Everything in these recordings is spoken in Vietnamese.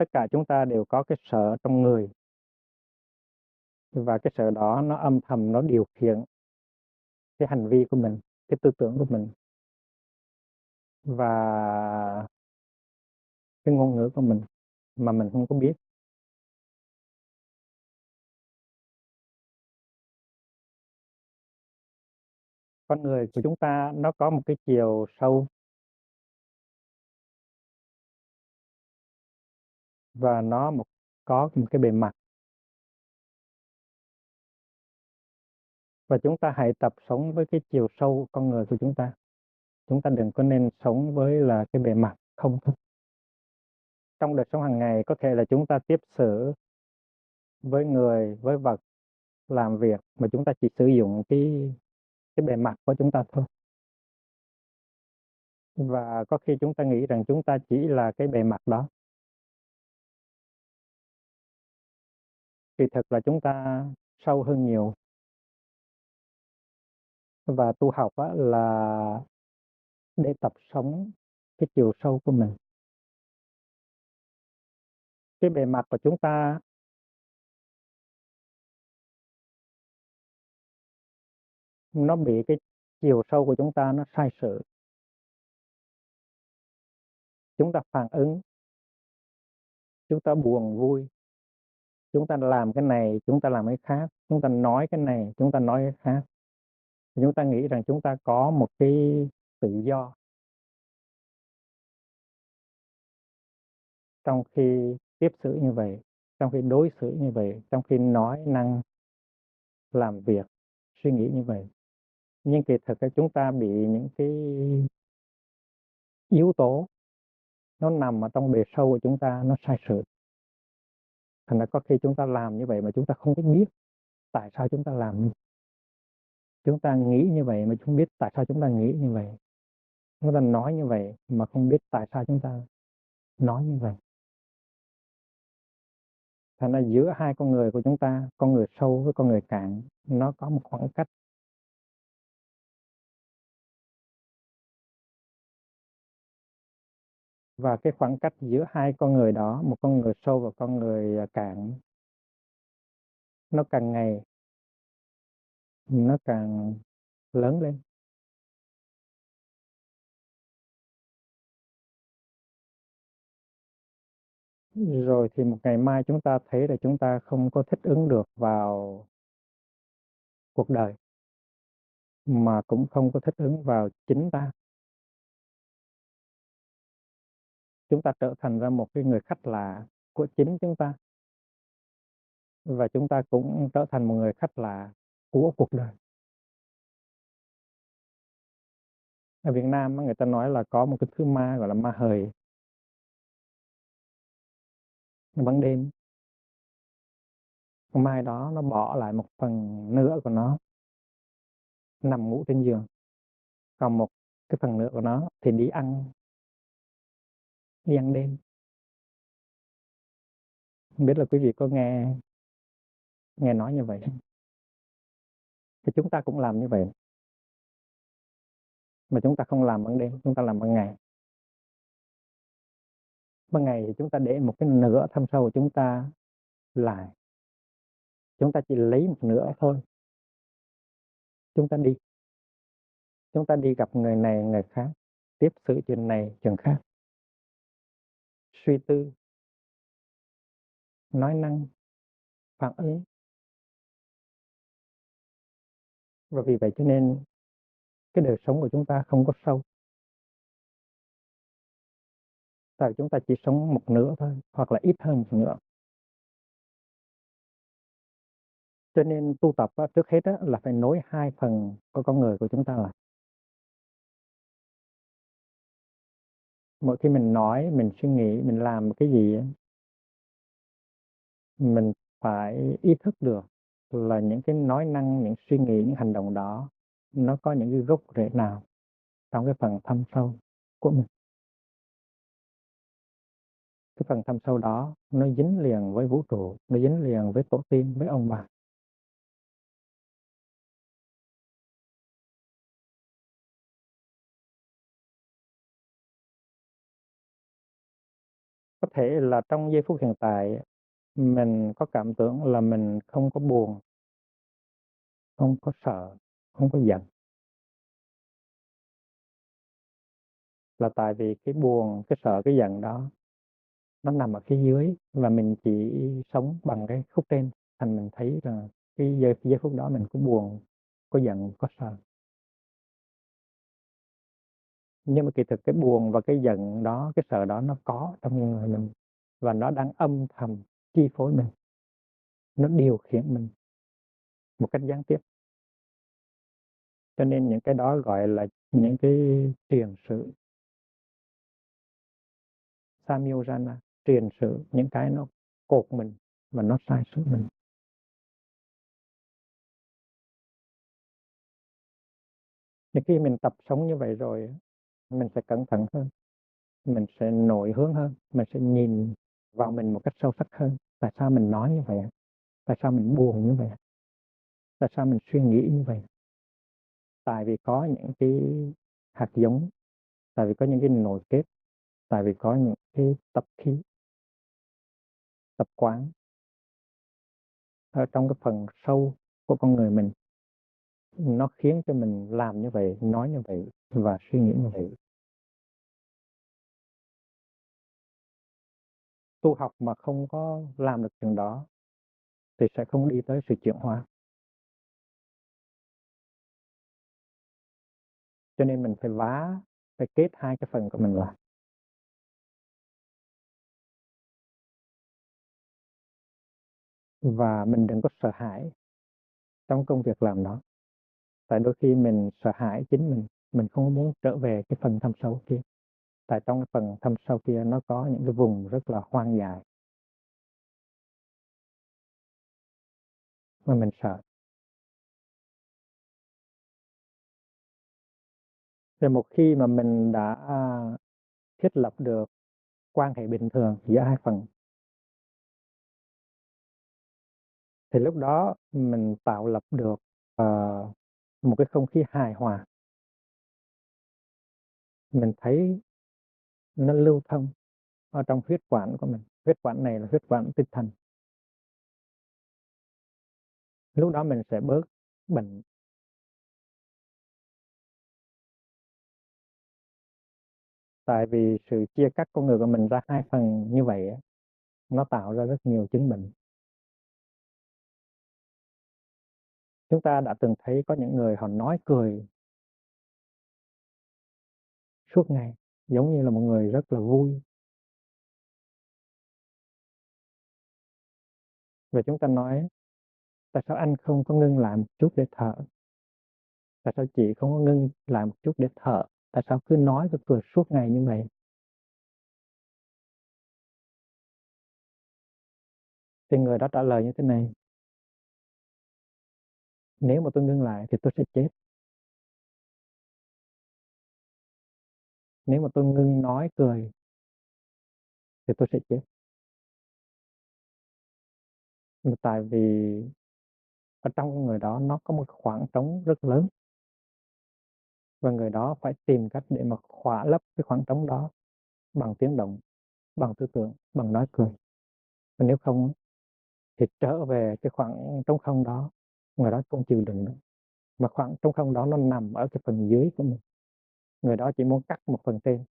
Tất cả chúng ta đều có cái sợ trong người, và cái sợ đó nó âm thầm nó điều khiển cái hành vi của mình, cái tư tưởng của mình và cái ngôn ngữ của mình mà mình không có biết. Con người của chúng ta nó có một cái chiều sâu và nó có một cái bề mặt, và chúng ta hãy tập sống với cái chiều sâu con người của chúng ta. Chúng ta đừng có nên sống với là cái bề mặt không thôi. Trong đời sống hàng ngày có thể là chúng ta tiếp xử với người, với vật, làm việc mà chúng ta chỉ sử dụng cái bề mặt của chúng ta thôi. Và có khi chúng ta nghĩ rằng chúng ta chỉ là cái bề mặt đó. Kỳ thực là chúng ta sâu hơn nhiều. Và tu học là để tập sống cái chiều sâu của mình. Cái bề mặt của chúng ta nó bị cái chiều sâu của chúng ta nó sai sự. Chúng ta phản ứng, chúng ta buồn vui, chúng ta làm cái này, chúng ta làm cái khác, chúng ta nói cái này, chúng ta nói cái khác. Chúng ta nghĩ rằng chúng ta có một cái tự do, trong khi tiếp xử như vậy, trong khi đối xử như vậy, trong khi nói năng, làm việc, suy nghĩ như vậy. Nhưng kỳ thực là chúng ta bị những cái yếu tố nó nằm ở trong bề sâu của chúng ta, nó sai sự. Thành ra có khi chúng ta làm như vậy mà chúng ta không biết tại sao chúng ta làm như. Chúng ta nghĩ như vậy mà không biết tại sao chúng ta nghĩ như vậy. Chúng ta nói như vậy mà không biết tại sao chúng ta nói như vậy. Thành ra giữa hai con người của chúng ta, con người sâu với con người cạn, nó có một khoảng cách. Và cái khoảng cách giữa hai con người đó, một con người sâu và con người cạn, nó càng ngày nó càng lớn lên. Rồi thì một ngày mai chúng ta thấy là chúng ta không có thích ứng được vào cuộc đời, mà cũng không có thích ứng vào chính ta. Chúng ta trở thành ra một cái người khách lạ của chính chúng ta, và chúng ta cũng trở thành một người khách lạ của cuộc đời. Ở Việt Nam người ta nói là có một cái thứ ma gọi là ma hời. Ban đêm con ma đó nó bỏ lại một phần nữa của nó nằm ngủ trên giường, còn một cái phần nữa của nó thì đi ăn đêm. Không biết là quý vị có nghe nói như vậy không? Thì chúng ta cũng làm như vậy, mà chúng ta không làm ban đêm, chúng ta làm ban ngày. Ban ngày thì chúng ta để một cái nửa thâm sâu của chúng ta lại, chúng ta chỉ lấy một nửa thôi. Chúng ta đi gặp người này người khác, tiếp xử chuyện này chuyện khác, suy tư, nói năng, phản ứng. Và vì vậy cho nên cái đời sống của chúng ta không có sâu, tại chúng ta chỉ sống một nửa thôi, hoặc là ít hơn một nửa. Cho nên tu tập trước hết là phải nối hai phần của con người của chúng ta lại. Mỗi khi mình nói, mình suy nghĩ, mình làm một cái gì, mình phải ý thức được là những cái nói năng, những suy nghĩ, những hành động đó nó có những cái gốc rễ nào trong cái phần thâm sâu của mình. Cái phần thâm sâu đó nó dính liền với vũ trụ, nó dính liền với tổ tiên, với ông bà. Có thể là trong giây phút hiện tại mình có cảm tưởng là mình không có buồn, không có sợ, không có giận, là tại vì cái buồn, cái sợ, cái giận đó nó nằm ở phía dưới và mình chỉ sống bằng cái khúc trên, thành mình thấy là cái giây phút đó mình có buồn, có giận, có sợ. Nhưng mà kỳ thực cái buồn và cái giận đó, cái sợ đó nó có trong người mình và nó đang âm thầm chi phối mình, nó điều khiển mình một cách gián tiếp. Cho nên những cái đó gọi là những cái tiền sử samyojana, tiền sử, những cái nó cột mình và nó sai số mình. Thì khi mình tập sống như vậy rồi, mình sẽ cẩn thận hơn, mình sẽ nội hướng hơn, mình sẽ nhìn vào mình một cách sâu sắc hơn. Tại sao mình nói như vậy? Tại sao mình buồn như vậy? Tại sao mình suy nghĩ như vậy? Tại vì có những cái hạt giống, tại vì có những cái nội kết, tại vì có những cái tập khí, tập quán ở trong cái phần sâu của con người mình, nó khiến cho mình làm như vậy, nói như vậy và suy nghĩ như vậy. Tu học mà không có làm được chuyện đó thì sẽ không đi tới sự chuyển hóa. Cho nên mình phải kết hai cái phần của mình lại. Và mình đừng có sợ hãi trong công việc làm đó. Tại đôi khi mình sợ hãi chính mình không muốn trở về cái phần thâm sâu kia. Tại trong cái phần thâm sâu kia nó có những cái vùng rất là hoang dại mà mình sợ. Rồi một khi mà mình đã thiết lập được quan hệ bình thường giữa hai phần thì lúc đó mình tạo lập được ờ, một cái không khí hài hòa. Mình thấy nó lưu thông ở trong huyết quản của mình. Huyết quản này là huyết quản tinh thần. Lúc đó mình sẽ bớt bệnh. Tại vì sự chia cắt con người của mình ra hai phần như vậy nó tạo ra rất nhiều chứng bệnh. Chúng ta đã từng thấy có những người họ nói cười suốt ngày, giống như là một người rất là vui. Và chúng ta nói, tại sao anh không có ngưng lại một chút để thở? Tại sao chị không có ngưng lại một chút để thở? Tại sao cứ nói và cười suốt ngày như vậy? Thì người đó trả lời như thế này: nếu mà tôi ngưng lại thì tôi sẽ chết. Nếu mà tôi ngưng nói cười thì tôi sẽ chết. Tại vì ở trong người đó nó có một khoảng trống rất lớn và người đó phải tìm cách để mà khỏa lấp cái khoảng trống đó bằng tiếng động, bằng tư tưởng, bằng nói cười. Và nếu không thì trở về cái khoảng trống không đó, người đó không chịu đựng nữa. Mà khoảng trống không đó nó nằm ở cái phần dưới của mình. Người đó chỉ muốn cắt một phần trên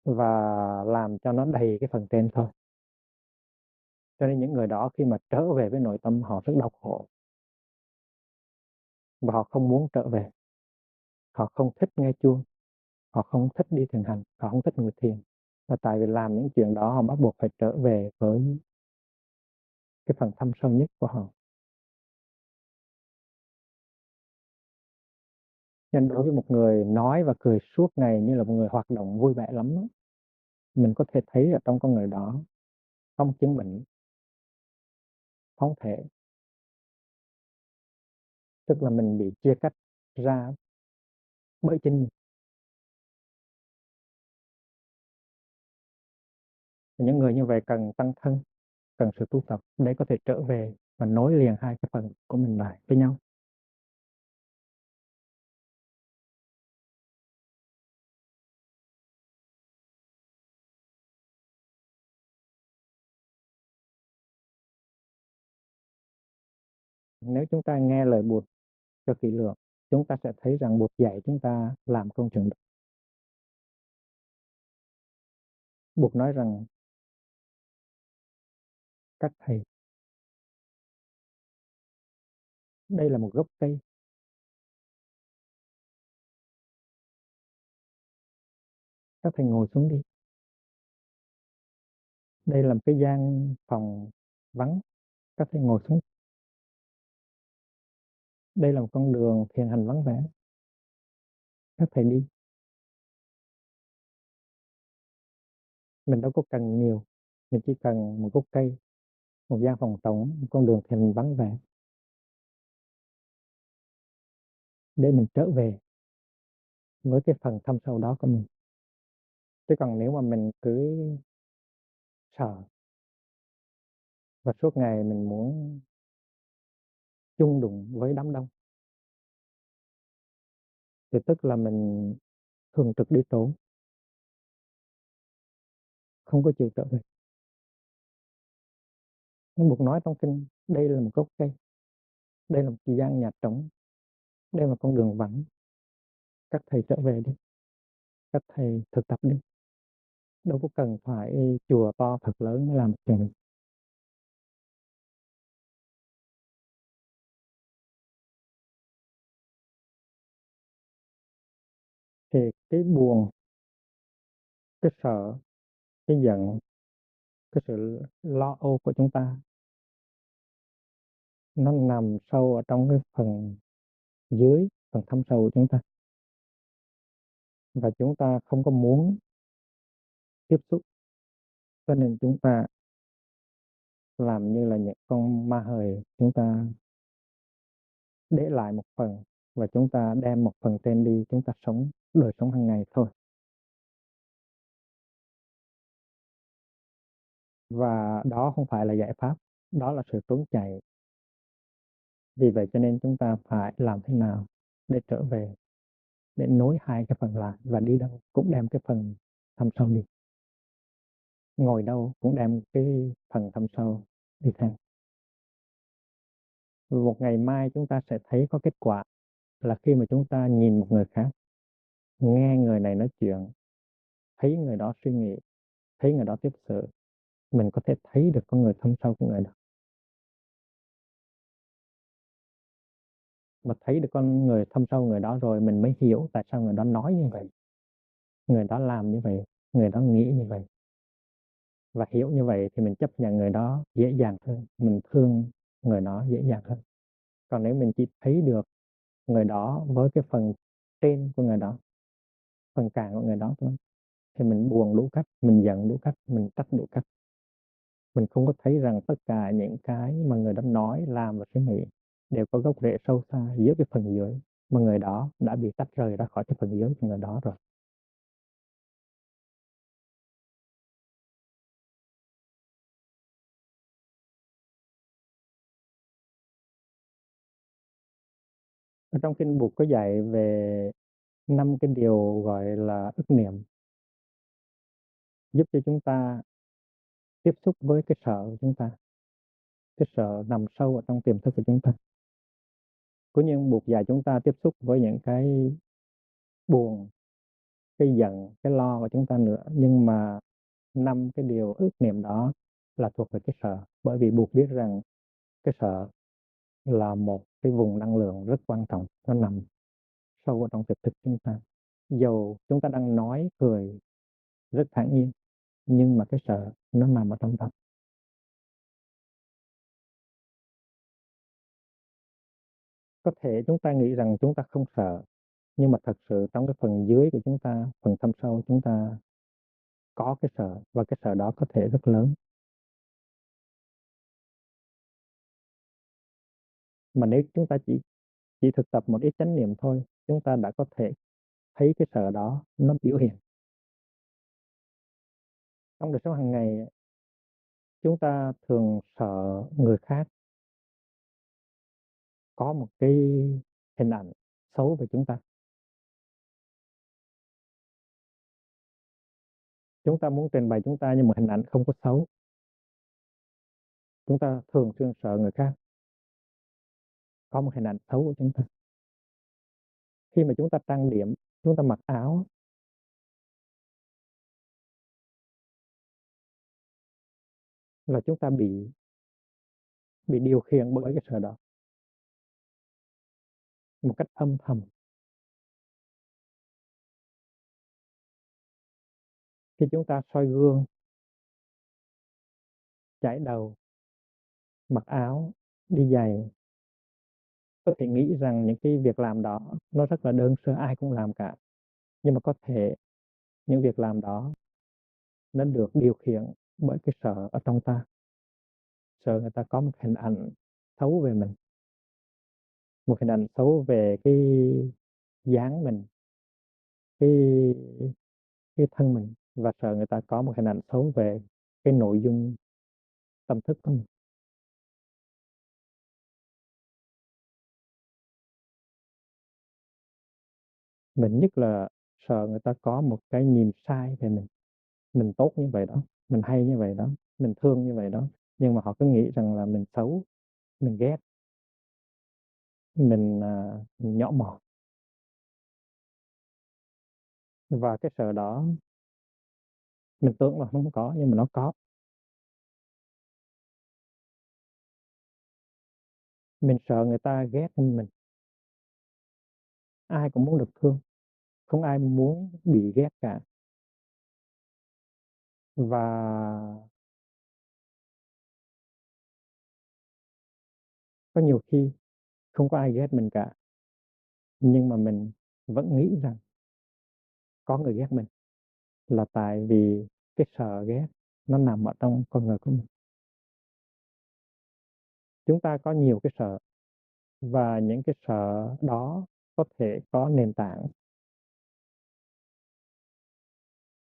và làm cho nó đầy cái phần trên thôi. Cho nên những người đó khi mà trở về với nội tâm họ rất đau khổ và họ không muốn trở về. Họ không thích nghe chuông, họ không thích đi thiền hành, họ không thích ngồi thiền. Và tại vì làm những chuyện đó họ bắt buộc phải trở về với cái phần thâm sâu nhất của họ. Nên đối với một người nói và cười suốt ngày như là một người hoạt động vui vẻ lắm đó, mình có thể thấy ở trong con người đó không chứng bệnh, không thể, tức là mình bị chia cắt ra bởi chính mình. Những người như vậy cần tăng thân, cần sự tu tập để có thể trở về và nối liền hai cái phần của mình lại với nhau. Nếu chúng ta nghe lời Bụt cho kỹ lưỡng, chúng ta sẽ thấy rằng Bụt dạy chúng ta làm công trường đó. Bụt nói rằng các thầy, đây là một gốc cây, các thầy ngồi xuống đi. Đây là một cái gian phòng vắng, các thầy ngồi xuống. Đây là một con đường thiền hành vắng vẻ, các thầy đi. Mình đâu có cần nhiều, mình chỉ cần một gốc cây, một gian phòng trống, một con đường thiền vắng vẻ để mình trở về với cái phần thâm sâu đó của mình. Chứ còn nếu mà mình cứ sợ và suốt ngày mình muốn chung đụng với đám đông thì tức là mình thường trực đi trốn, không có chịu trở về. Nhưng Bụt nói trong kinh, đây là một gốc cây, đây là một gian nhà trống, đây là một con đường vắng, các thầy trở về đi, các thầy thực tập đi, đâu có cần phải chùa to thật lớn mới làm chuyện. Thì cái buồn, cái sợ, cái giận, cái sự lo âu của chúng ta nó nằm sâu ở trong cái phần dưới, phần thâm sâu của chúng ta, và chúng ta không có muốn tiếp xúc, cho nên chúng ta làm như là những con ma hời, chúng ta để lại một phần và chúng ta đem một phần trên đi, chúng ta sống đời sống hàng ngày thôi. Và đó không phải là giải pháp, đó là sự trốn chạy. Vì vậy cho nên chúng ta phải làm thế nào để trở về, để nối hai cái phần lại, và đi đâu cũng đem cái phần thâm sâu đi, ngồi đâu cũng đem cái phần thâm sâu đi theo. Một ngày mai chúng ta sẽ thấy có kết quả là khi mà chúng ta nhìn một người khác, nghe người này nói chuyện, thấy người đó suy nghĩ, thấy người đó tiếp sự, mình có thể thấy được con người thâm sâu của người đó. Mà thấy được con người thâm sâu người đó rồi, mình mới hiểu tại sao người đó nói như vậy, người đó làm như vậy, người đó nghĩ như vậy. Và hiểu như vậy thì mình chấp nhận người đó dễ dàng hơn, mình thương người đó dễ dàng hơn. Còn nếu mình chỉ thấy được người đó với cái phần trên của người đó, phần cạn của người đó thôi, thì mình buồn đủ cách, mình giận đủ cách, mình trách đủ cách. Mình không có thấy rằng tất cả những cái mà người đó nói, làm và suy nghĩ đều có gốc rễ sâu xa dưới cái phần dưới, mà người đó đã bị tách rời ra khỏi cái phần dưới của người đó rồi. Ở trong kinh Bụt có dạy về 5 cái điều gọi là ức niệm, giúp cho chúng ta tiếp xúc với cái sợ của chúng ta, cái sợ nằm sâu ở trong tiềm thức của chúng ta. Cũng như Bụt dạy chúng ta tiếp xúc với những cái buồn, cái giận, cái lo của chúng ta nữa. Nhưng mà 5 cái điều ức niệm đó là thuộc về cái sợ, bởi vì Bụt biết rằng cái sợ là một cái vùng năng lượng rất quan trọng, nó nằm sâu ở trong tiềm thức chúng ta. Dầu chúng ta đang nói cười rất thản nhiên, nhưng mà cái sợ nó nằm ở trong đó. Có thể chúng ta nghĩ rằng chúng ta không sợ, nhưng mà thật sự trong cái phần dưới của chúng ta, phần thâm sâu chúng ta có cái sợ, và cái sợ đó có thể rất lớn. Mà nếu chúng ta chỉ thực tập một ít chánh niệm thôi, chúng ta đã có thể thấy cái sợ đó nó biểu hiện. Trong đời sống hàng ngày, chúng ta thường sợ người khác có một cái hình ảnh xấu về chúng ta. Chúng ta muốn trình bày chúng ta như một hình ảnh không có xấu. Chúng ta thường xuyên sợ người khác có một hình ảnh xấu của chúng ta. Khi mà chúng ta trang điểm, chúng ta mặc áo, là chúng ta bị điều khiển bởi cái sở đó một cách âm thầm. Khi chúng ta soi gương, chải đầu, mặc áo, đi giày, có thể nghĩ rằng những cái việc làm đó nó rất là đơn sơ, ai cũng làm cả. Nhưng mà có thể những việc làm đó nó được điều khiển bởi cái sợ ở trong ta. Sợ người ta có một hình ảnh xấu về mình, một hình ảnh xấu về cái dáng mình, cái cái thân mình, và sợ người ta có một hình ảnh xấu về cái nội dung tâm thức của mình. Mình nhất là sợ người ta có một cái nhìn sai về mình tốt như vậy đó, mình hay như vậy đó, mình thương như vậy đó, nhưng mà họ cứ nghĩ rằng là mình xấu, mình ghét, mình nhỏ mọn. Và cái sợ đó mình tưởng là không có, nhưng mà nó có. Mình sợ người ta ghét mình. Ai cũng muốn được thương, không ai muốn bị ghét cả. Và có nhiều khi không có ai ghét mình cả, nhưng mà mình vẫn nghĩ rằng có người ghét mình, là tại vì cái sợ ghét nó nằm ở trong con người của mình. Chúng ta có nhiều cái sợ, và những cái sợ đó có thể có nền tảng,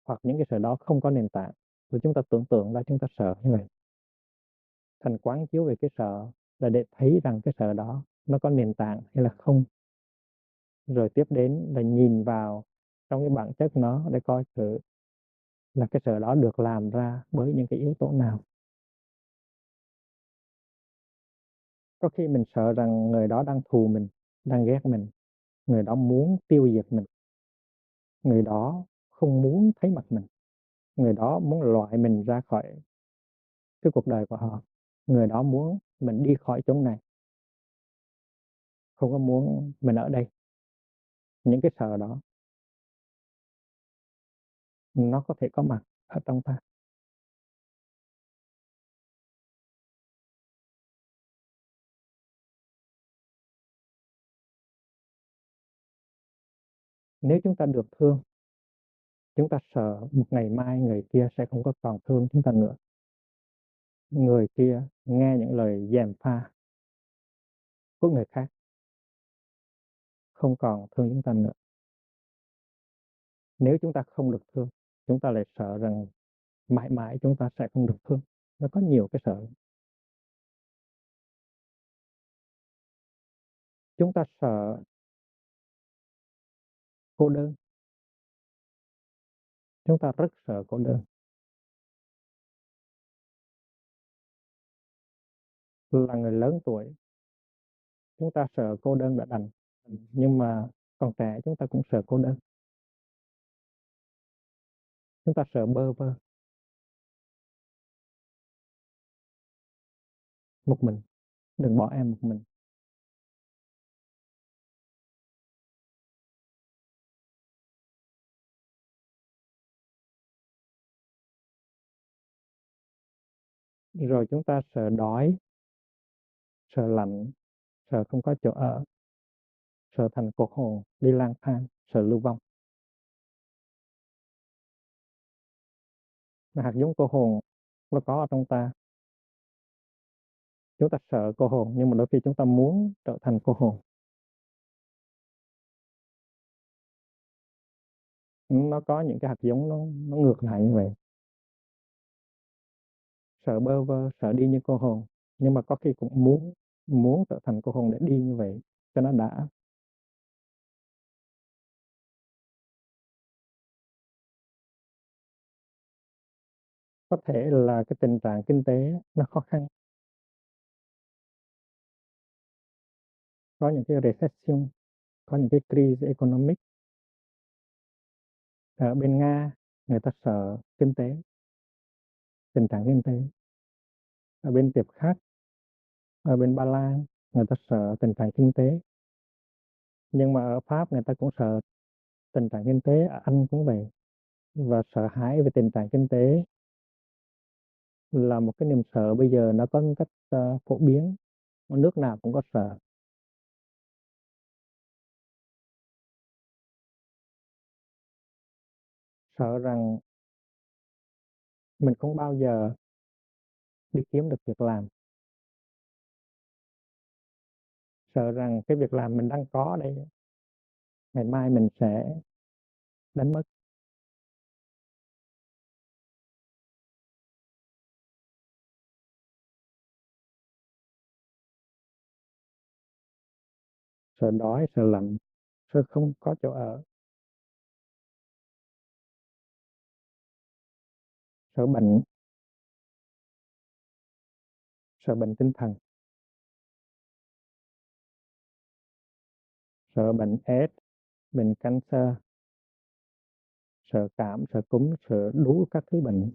hoặc những cái sợ đó không có nền tảng, và chúng ta tưởng tượng ra chúng ta sợ như vậy. Thành quán chiếu về cái sợ là để thấy rằng cái sợ đó nó có nền tảng hay là không, rồi tiếp đến là nhìn vào trong cái bản chất nó để coi thử là cái sợ đó được làm ra bởi những cái yếu tố nào. Có khi mình sợ rằng người đó đang thù mình, đang ghét mình, người đó muốn tiêu diệt mình, người đó không muốn thấy mặt mình, người đó muốn loại mình ra khỏi cái cuộc đời của họ, người đó muốn mình đi khỏi chỗ này, không có muốn mình ở đây. Những cái sợ đó nó có thể có mặt ở trong ta. Nếu chúng ta được thương, chúng ta sợ một ngày mai người kia sẽ không có còn thương chúng ta nữa, người kia nghe những lời gièm pha của người khác, không còn thương chúng ta nữa. Nếu chúng ta không được thương, chúng ta lại sợ rằng mãi mãi chúng ta sẽ không được thương. Nó có nhiều cái sợ. Chúng ta sợ cô đơn, chúng ta rất sợ cô đơn. Là người lớn tuổi, chúng ta sợ cô đơn đã đành, nhưng mà còn trẻ chúng ta cũng sợ cô đơn. Chúng ta sợ bơ vơ, một mình, đừng bỏ em một mình. Rồi chúng ta sợ đói, sợ lạnh, sợ không có chỗ ở, sợ thành cột hồn đi lang thang, sợ lưu vong. Mà hạt giống cô hồn nó có ở trong ta. Chúng ta sợ cô hồn, nhưng mà đôi khi chúng ta muốn trở thành cô hồn. Nó có những cái hạt giống nó ngược lại như vậy. Sợ bơ vơ, sợ đi như cô hồn, nhưng mà có khi cũng muốn muốn trở thành cô hồn để đi như vậy cho nó đã. Có thể là cái tình trạng kinh tế nó khó khăn, có những cái recession, có những cái crise economic. Ở bên Nga người ta sợ kinh tế, tình trạng kinh tế. Ở bên tiệp khác, ở bên Ba Lan người ta sợ tình trạng kinh tế, nhưng mà ở Pháp người ta cũng sợ tình trạng kinh tế, ở Anh cũng vậy. Và sợ hãi về tình trạng kinh tế là một cái niềm sợ bây giờ nó có một cách phổ biến, nước nào cũng có sợ. Sợ rằng mình không bao giờ đi kiếm được việc làm, sợ rằng cái việc làm mình đang có đây ngày mai mình sẽ đánh mất. Sợ đói, sợ lạnh, sợ không có chỗ ở, sợ bệnh, sợ bệnh tinh thần, sợ bệnh AIDS, bệnh cancer, sợ cảm, sợ cúm, sợ đủ các thứ bệnh.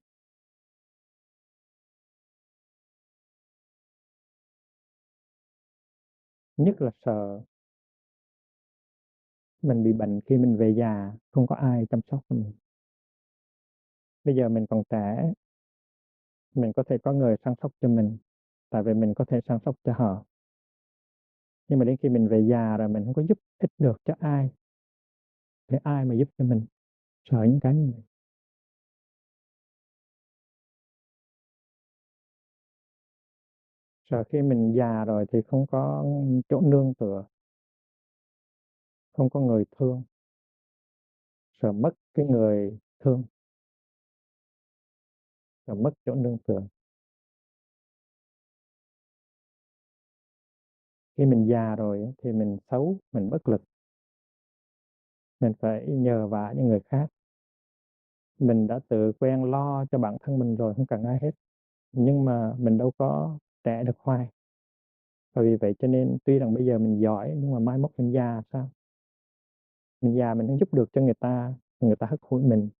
Nhất là sợ mình bị bệnh khi mình về già, không có ai chăm sóc mình. Bây giờ mình còn trẻ, mình có thể có người săn sóc cho mình, tại vì mình có thể săn sóc cho họ. Nhưng mà đến khi mình về già rồi mình không có giúp ích được cho ai, thì ai mà giúp cho mình? Sợ những cái như vậy. Sợ khi mình già rồi thì không có chỗ nương tựa, không có người thương, sợ mất cái người thương, sợ mất chỗ nương tựa. Khi mình già rồi thì mình xấu, mình bất lực, mình phải nhờ vả những người khác. Mình đã tự quen lo cho bản thân mình rồi, không cần ai hết. Nhưng mà mình đâu có trẻ được hoài. Và vì vậy cho nên tuy rằng bây giờ mình giỏi, nhưng mà mai mốt mình già sao? Mình già mình không giúp được cho người ta hất hủi mình.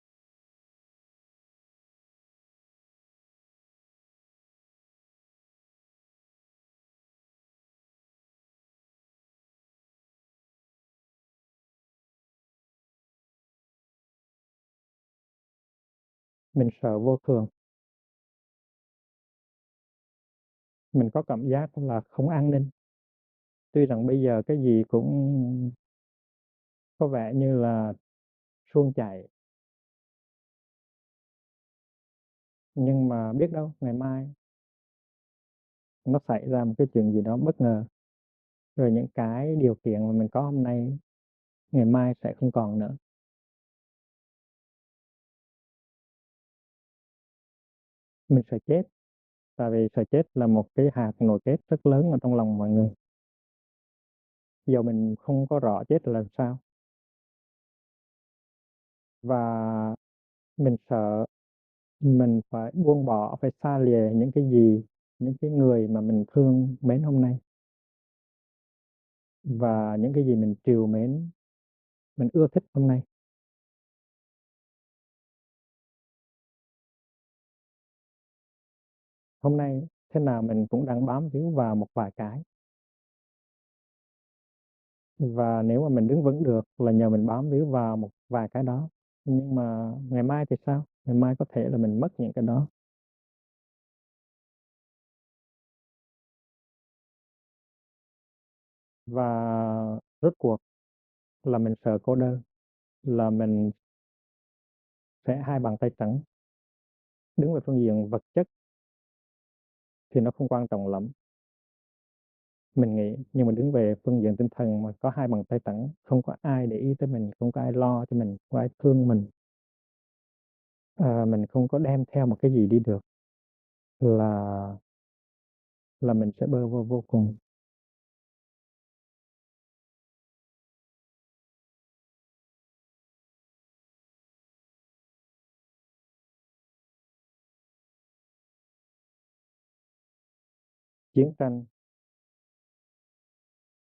Mình sợ vô thường. Mình có cảm giác là không an ninh. Tuy rằng bây giờ cái gì cũng có vẻ như là suôn chảy, nhưng mà biết đâu ngày mai nó xảy ra một cái chuyện gì đó bất ngờ, rồi những cái điều kiện mà mình có hôm nay ngày mai sẽ không còn nữa. Mình sợ chết, tại vì sợ chết là một cái hạt nội kết rất lớn ở trong lòng mọi người. Giờ mình không có rõ chết là làm sao, và mình sợ mình phải buông bỏ, phải xa lìa những cái gì, những cái người mà mình thương mến hôm nay, và những cái gì mình trìu mến, mình ưa thích hôm nay. Hôm nay thế nào mình cũng đang bám víu vào một vài cái, và nếu mà mình đứng vững được là nhờ mình bám víu vào một vài cái đó. Nhưng mà ngày mai thì sao? Ngày mai có thể là mình mất những cái đó. Và rốt cuộc là mình sợ cô đơn, là mình sẽ hai bàn tay trắng. Đứng về phương diện vật chất thì nó không quan trọng lắm, mình nghĩ. Nhưng mà đứng về phương diện tinh thần mà có hai bàn tay trắng, không có ai để ý tới mình, không có ai lo cho mình, không có ai thương mình, mình không có đem theo một cái gì đi được, là mình sẽ bơ vơ vô cùng. Chiến tranh,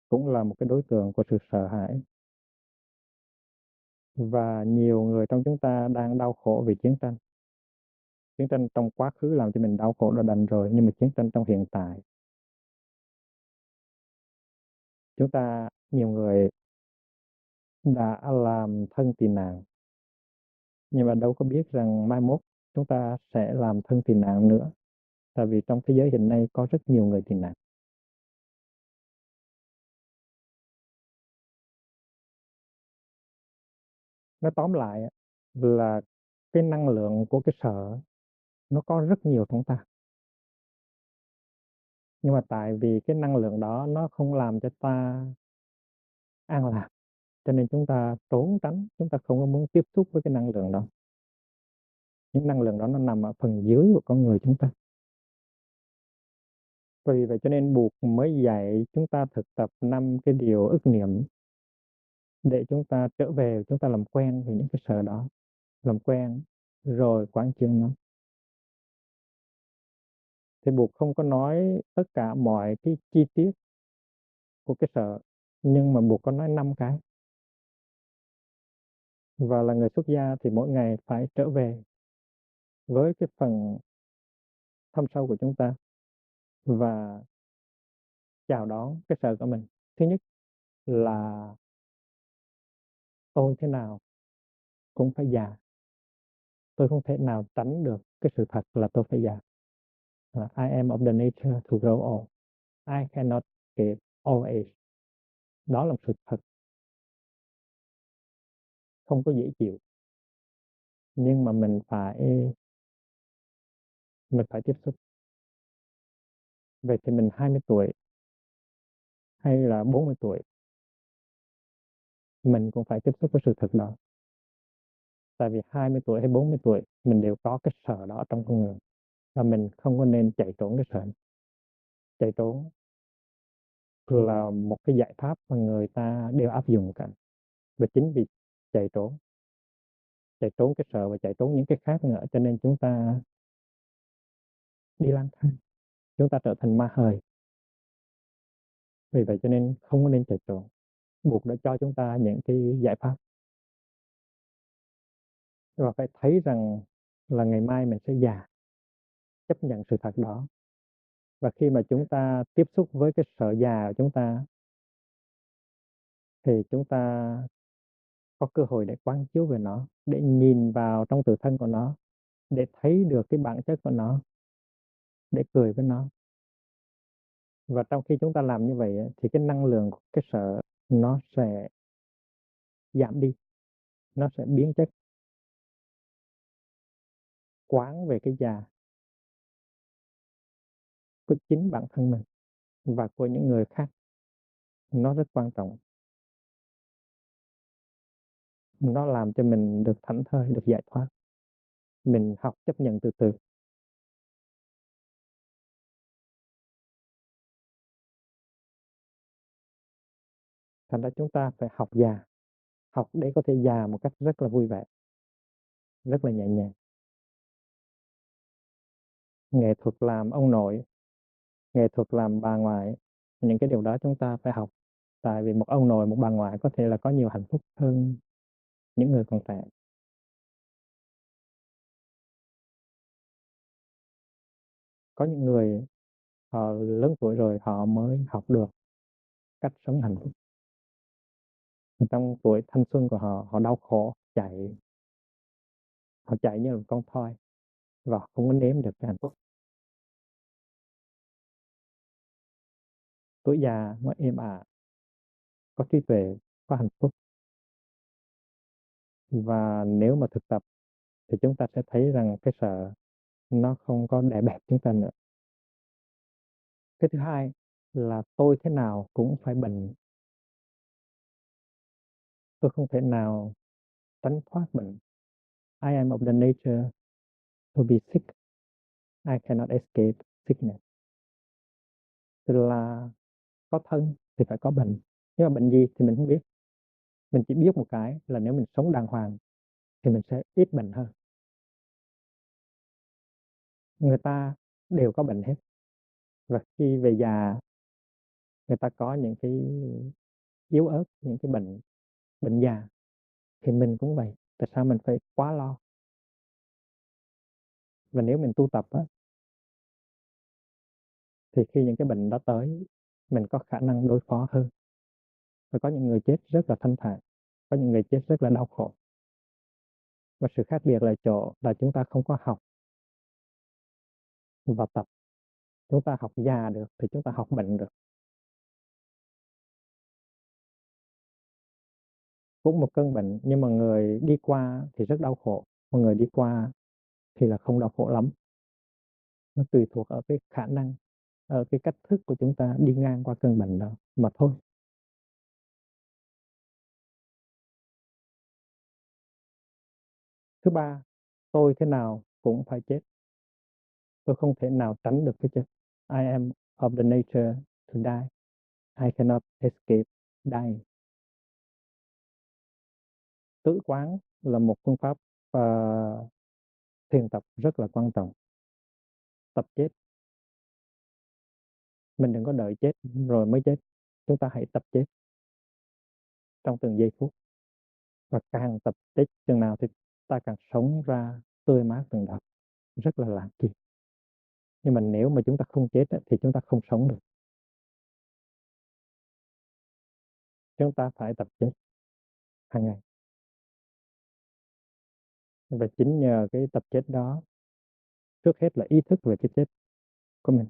cũng là một cái đối tượng của sự sợ hãi. Và nhiều người trong chúng ta đang đau khổ vì chiến tranh. Chiến tranh trong quá khứ làm cho mình đau khổ đã đành rồi, nhưng mà chiến tranh trong hiện tại, chúng ta, nhiều người đã làm thân tị nạn, nhưng mà đâu có biết rằng mai mốt chúng ta sẽ làm thân tị nạn nữa. Tại vì trong thế giới hiện nay có rất nhiều người tị nạn. Nói tóm lại là cái năng lượng của cái sợ nó có rất nhiều trong ta. Nhưng mà tại vì cái năng lượng đó nó không làm cho ta an lạc, cho nên chúng ta trốn tránh, chúng ta không có muốn tiếp xúc với cái năng lượng đó. Những năng lượng đó nó nằm ở phần dưới của con người chúng ta. Vì vậy cho nên buộc mới dạy chúng ta thực tập 5 cái điều ức niệm để chúng ta trở về, chúng ta làm quen với những cái sợ đó, làm quen rồi quán chiếu nó. Thì buộc không có nói tất cả mọi cái chi tiết của cái sợ, nhưng mà buộc có nói 5 cái. Và là người xuất gia thì mỗi ngày phải trở về với cái phần thâm sâu của chúng ta và chào đón cái sợ của mình. Thứ nhất là tôi thế nào cũng phải già, tôi không thể nào tránh được cái sự thật là tôi phải già. I am of the nature to grow old. I cannot escape old age. Đó là một sự thật không có dễ chịu, nhưng mà mình phải tiếp xúc. Vậy thì mình 20 tuổi hay là 40 tuổi, mình cũng phải tiếp xúc với sự thật đó. Tại vì 20 tuổi hay 40 tuổi mình đều có cái sợ đó trong con người, và mình không có nên chạy trốn cái sợ. Chạy trốn là một cái giải pháp mà người ta đều áp dụng cả. Và chính vì chạy trốn chạy trốn cái sợ và chạy trốn những cái khác nữa, cho nên chúng ta đi lang thang, chúng ta trở thành ma hời. Vì vậy cho nên không có nên chạy trốn. Buộc đã cho chúng ta những cái giải pháp, và phải thấy rằng là ngày mai mình sẽ già, chấp nhận sự thật đó. Và khi mà chúng ta tiếp xúc với cái sợ già của chúng ta thì chúng ta có cơ hội để quán chiếu về nó, để nhìn vào trong tự thân của nó, để thấy được cái bản chất của nó, để cười với nó. Và trong khi chúng ta làm như vậy thì cái năng lượng của cái sợ nó sẽ giảm đi, nó sẽ biến chất. Quán về cái già của chính bản thân mình và của những người khác, nó rất quan trọng. Nó làm cho mình được thảnh thơi, được giải thoát. Mình học chấp nhận từ từ. Thành ra chúng ta phải học già, học để có thể già một cách rất là vui vẻ, rất là nhẹ nhàng. Nghệ thuật làm ông nội, nghệ thuật làm bà ngoại, những cái điều đó chúng ta phải học. Tại vì một ông nội, một bà ngoại có thể là có nhiều hạnh phúc hơn những người còn trẻ. Có những người họ lớn tuổi rồi họ mới học được cách sống hạnh phúc. Trong tuổi thanh xuân của họ, họ đau khổ, họ chạy như là một con thoi và họ không có nếm được cái hạnh phúc. Tuổi già nó êm ả, có trí tuệ, có hạnh phúc. Và nếu mà thực tập thì chúng ta sẽ thấy rằng cái sợ nó không có đè bẹp chúng ta nữa. Cái thứ hai là tôi thế nào cũng phải bệnh. Tôi không thể nào tránh thoát bệnh. I am of the nature to be sick. I cannot escape sickness. Tức là có thân thì phải có bệnh. Nhưng mà bệnh gì thì mình không biết. Mình chỉ biết một cái là nếu mình sống đàng hoàng thì mình sẽ ít bệnh hơn. Người ta đều có bệnh hết. Và khi về già người ta có những cái yếu ớt, những cái bệnh già, thì mình cũng vậy. Tại sao mình phải quá lo? Và nếu mình tu tập á, thì khi những cái bệnh đó tới, mình có khả năng đối phó hơn. Và có những người chết rất là thanh thản, có những người chết rất là đau khổ. Và sự khác biệt là chỗ là chúng ta không có học và tập. Chúng ta học già được thì chúng ta học bệnh được. Cũng một cơn bệnh, nhưng mà người đi qua thì rất đau khổ, mà người đi qua thì là không đau khổ lắm. Nó tùy thuộc ở cái khả năng, ở cái cách thức của chúng ta đi ngang qua cơn bệnh đó mà thôi. Thứ ba, tôi thế nào cũng phải chết. Tôi không thể nào tránh được cái chết. I am of the nature to die. I cannot escape dying. Tự quán là một phương pháp thiền tập rất là quan trọng. Tập chết. Mình đừng có đợi chết rồi mới chết. Chúng ta hãy tập chết trong từng giây phút. Và càng tập chết chừng nào thì ta càng sống ra tươi mát từng đó. Rất là lãng kỳ. Nhưng mà nếu mà chúng ta không chết thì chúng ta không sống được. Chúng ta phải tập chết hàng ngày. Và chính nhờ cái tập chết đó, trước hết là ý thức về cái chết của mình,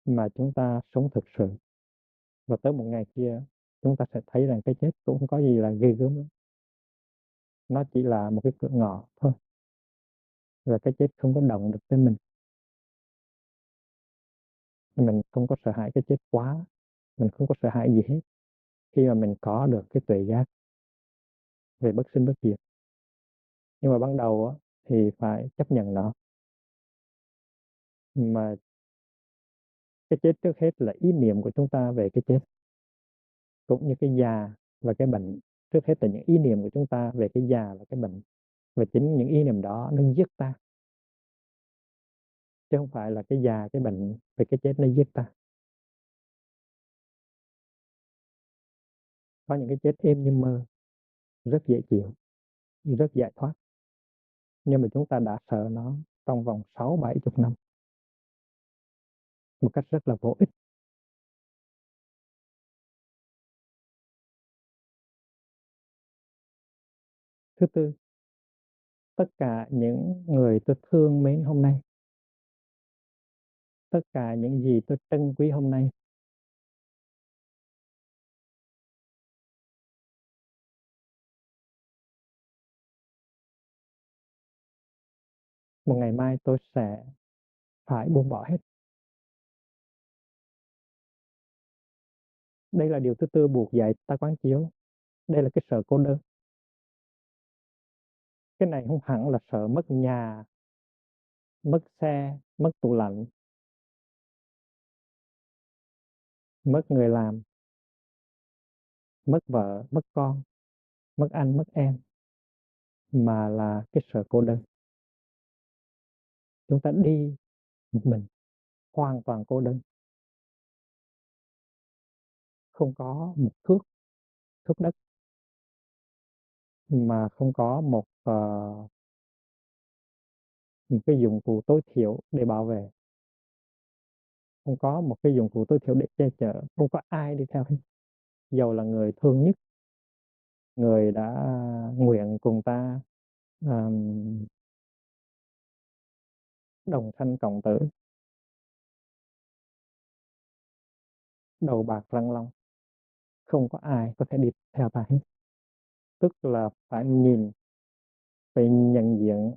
mà chúng ta sống thực sự. Và tới một ngày kia, chúng ta sẽ thấy rằng cái chết cũng không có gì là ghê gớm lắm. Nó chỉ là một cái cửa ngõ thôi. Và cái chết không có động được tới mình. Mình không có sợ hãi cái chết quá. Mình không có sợ hãi gì hết. Khi mà mình có được cái tuệ giác về bất sinh bất diệt. Nhưng mà ban đầu thì phải chấp nhận nó. Mà cái chết trước hết là ý niệm của chúng ta về cái chết. Cũng như cái già và cái bệnh. Trước hết là những ý niệm của chúng ta về cái già và cái bệnh. Và chính những ý niệm đó nó giết ta. Chứ không phải là cái già, cái bệnh về cái chết nó giết ta. Có những cái chết êm như mơ, rất dễ chịu, rất giải thoát. Nhưng mà chúng ta đã sợ nó trong vòng 60-70 năm một cách rất là vô ích. Thứ tư, tất cả những người tôi thương mến hôm nay, tất cả những gì tôi trân quý hôm nay, một ngày mai tôi sẽ phải buông bỏ hết. Đây là điều thứ tư buộc dạy ta quán chiếu. Đây là cái sợ cô đơn. Cái này không hẳn là sợ mất nhà, mất xe, mất tủ lạnh, mất người làm, mất vợ, mất con, mất anh, mất em, mà là cái sợ cô đơn. Chúng ta đi một mình, hoàn toàn cô đơn, không có một thước thước đất, mà không có một cái dụng cụ tối thiểu để bảo vệ, không có một cái dụng cụ tối thiểu để che chở, không có ai đi theo hết. Dầu là người thương nhất, người đã nguyện cùng ta đồng sanh cộng tử, đầu bạc răng long, không có ai có thể đi theo ta hết. Tức là phải nhìn, phải nhận diện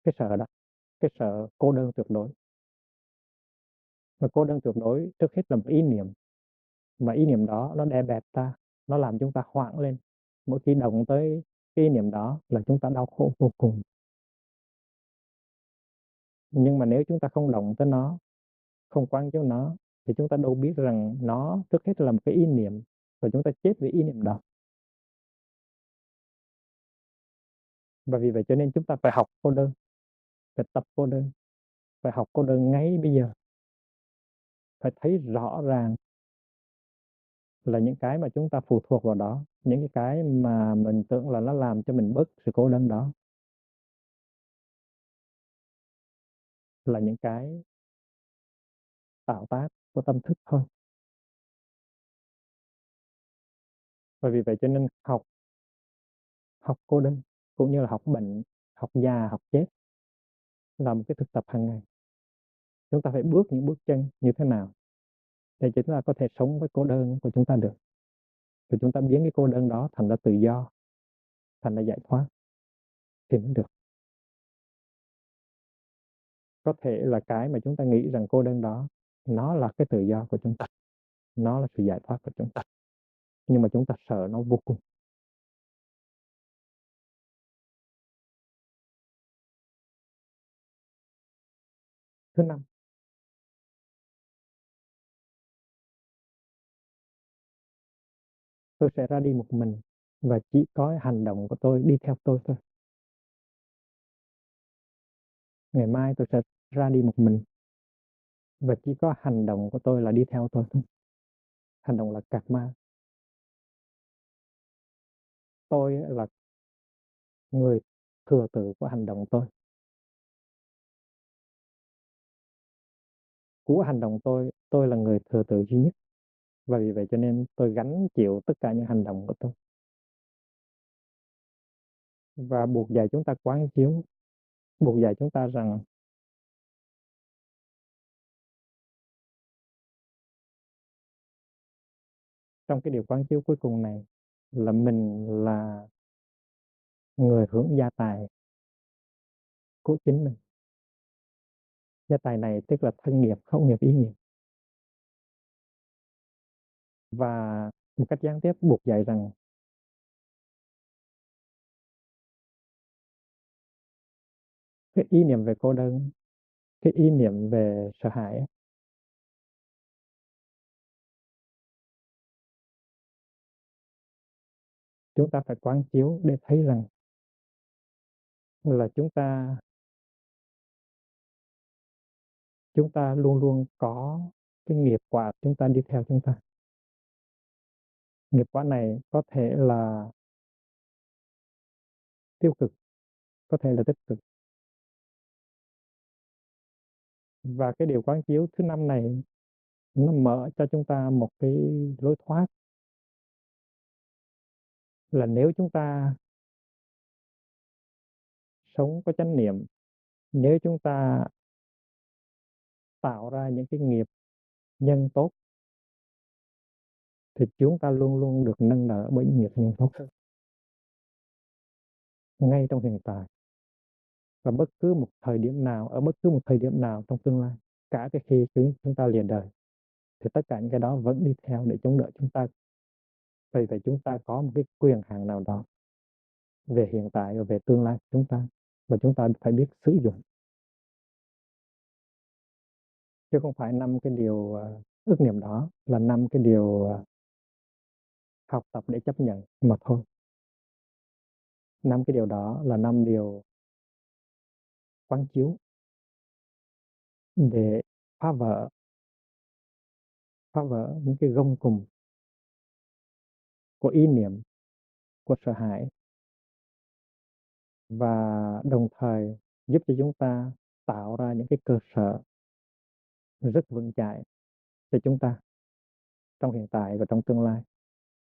cái sợ đó, cái sợ cô đơn tuyệt đối. Và cô đơn tuyệt đối trước hết là một ý niệm, mà ý niệm đó nó đè bẹp ta, nó làm chúng ta hoảng lên. Mỗi khi động tới cái ý niệm đó là chúng ta đau khổ vô cùng. Nhưng mà nếu chúng ta không động tới nó, không quan cho nó, thì chúng ta đâu biết rằng nó trước hết là một cái ý niệm, và chúng ta chết vì ý niệm đó. Và vì vậy cho nên chúng ta phải học cô đơn, phải tập cô đơn, phải học cô đơn ngay bây giờ, phải thấy rõ ràng là những cái mà chúng ta phụ thuộc vào đó, những cái mà mình tưởng là nó làm cho mình bớt sự cô đơn đó, là những cái tạo tác của tâm thức thôi. Và vì vậy cho nên học cô đơn cũng như là học bệnh, học già, học chết là một cái thực tập hàng ngày. Chúng ta phải bước những bước chân như thế nào để chúng ta có thể sống với cô đơn của chúng ta được, và chúng ta biến cái cô đơn đó thành ra tự do, thành ra giải thoát thì mới được. Có thể là cái mà chúng ta nghĩ rằng cô đơn đó nó là cái tự do của chúng ta, nó là sự giải thoát của chúng ta, nhưng mà chúng ta sợ nó vô cùng. Thứ năm, tôi sẽ ra đi một mình và chỉ có hành động của tôi đi theo tôi thôi. Ngày mai tôi sẽ ra đi một mình và chỉ có hành động của tôi là đi theo tôi thôi. Hành động là cạc ma. Tôi là người thừa tự của hành động của hành động tôi là người thừa tự duy nhất, và vì vậy cho nên tôi gánh chịu tất cả những hành động của tôi. Và buộc dạy chúng ta quán chiếu, buộc dạy chúng ta rằng trong cái điều quán chiếu cuối cùng này là mình là người hưởng gia tài của chính mình. Gia tài này tức là thân nghiệp, không nghiệp, ý nghiệp. Và một cách gián tiếp buộc dạy rằng cái ý niệm về cô đơn, cái ý niệm về sợ hãi, chúng ta phải quán chiếu để thấy rằng là chúng ta luôn luôn có cái nghiệp quả chúng ta đi theo chúng ta. Nghiệp quả này có thể là tiêu cực, có thể là tích cực. Và cái điều quán chiếu thứ năm này nó mở cho chúng ta một cái lối thoát, là nếu chúng ta sống có chánh niệm, nếu chúng ta tạo ra những cái nghiệp nhân tốt, thì chúng ta luôn luôn được nâng đỡ bởi những nghiệp nhân tốt hơn ngay trong hiện tại, và bất cứ một thời điểm nào, ở bất cứ một thời điểm nào trong tương lai, cả cái khi chúng ta lìa đời, thì tất cả những cái đó vẫn đi theo để chống đỡ chúng ta. Vì vậy chúng ta có một cái quyền hạn nào đó về hiện tại và về tương lai của chúng ta, và chúng ta phải biết sử dụng, chứ không phải năm cái điều ước niệm đó là năm cái điều học tập để chấp nhận mà thôi. Năm cái điều đó là năm điều quán chiếu để phá vỡ những cái gông cùm của ý niệm, của sợ hãi, và đồng thời giúp cho chúng ta tạo ra những cái cơ sở rất vững chãi cho chúng ta trong hiện tại và trong tương lai.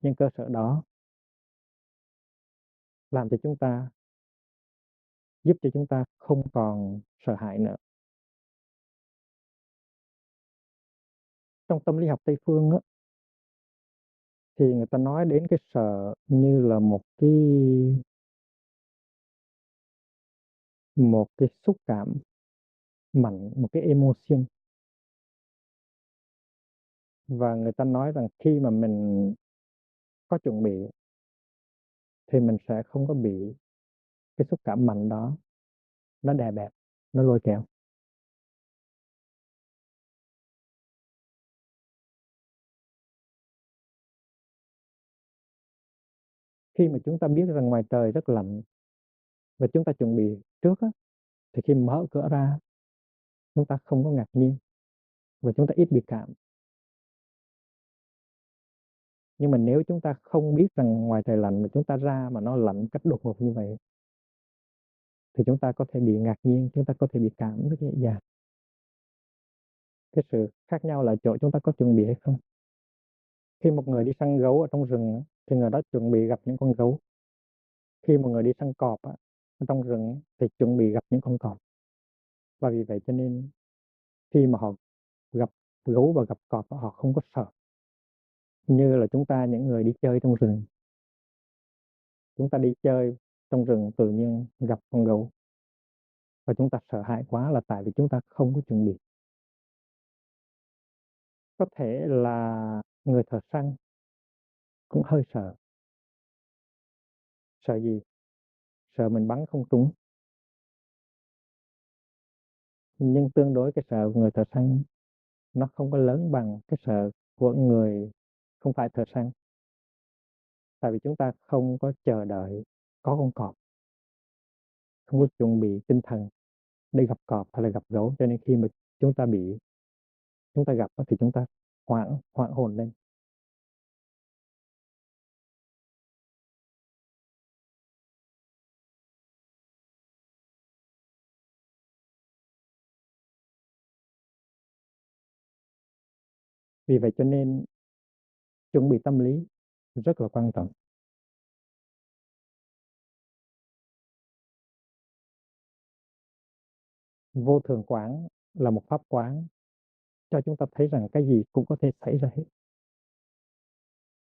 Nhưng cơ sở đó làm cho chúng ta, giúp cho chúng ta không còn sợ hãi nữa. Trong tâm lý học Tây phương á, thì người ta nói đến cái sợ như là một cái xúc cảm mạnh, một cái emotion. Và người ta nói rằng khi mà mình có chuẩn bị thì mình sẽ không có bị cái xúc cảm mạnh đó nó đè bẹp, nó lôi kéo. Khi mà chúng ta biết rằng ngoài trời rất lạnh và chúng ta chuẩn bị trước á, thì khi mở cửa ra chúng ta không có ngạc nhiên và chúng ta ít bị cảm. Nhưng mà nếu chúng ta không biết rằng ngoài trời lạnh mà chúng ta ra mà nó lạnh cách đột ngột như vậy thì chúng ta có thể bị ngạc nhiên, chúng ta có thể bị cảm rất dễ dàng. Cái sự khác nhau là chỗ chúng ta có chuẩn bị hay không. Khi một người đi săn gấu ở trong rừng á, thì người đó chuẩn bị gặp những con gấu. Khi một người đi săn cọp á, ở trong rừng á, thì chuẩn bị gặp những con cọp. Và vì vậy cho nên khi mà họ gặp gấu và gặp cọp á, họ không có sợ như là chúng ta, những người đi chơi trong rừng. Chúng ta đi chơi trong rừng tự nhiên gặp con gấu và chúng ta sợ hãi quá là tại vì chúng ta không có chuẩn bị. Có thể là người thợ săn cũng hơi sợ. Sợ gì? Sợ mình bắn không trúng. Nhưng tương đối cái sợ của người thợ săn nó không có lớn bằng cái sợ của người không phải thợ săn. Tại vì chúng ta không có chờ đợi có con cọp, không có chuẩn bị tinh thần để gặp cọp hay là gặp gấu, cho nên khi mà chúng ta chúng ta gặp thì chúng ta hoảng hoảng hồn lên. Vì vậy cho nên chuẩn bị tâm lý rất là quan trọng. Vô thường quán là một pháp quán cho chúng ta thấy rằng cái gì cũng có thể xảy ra hết.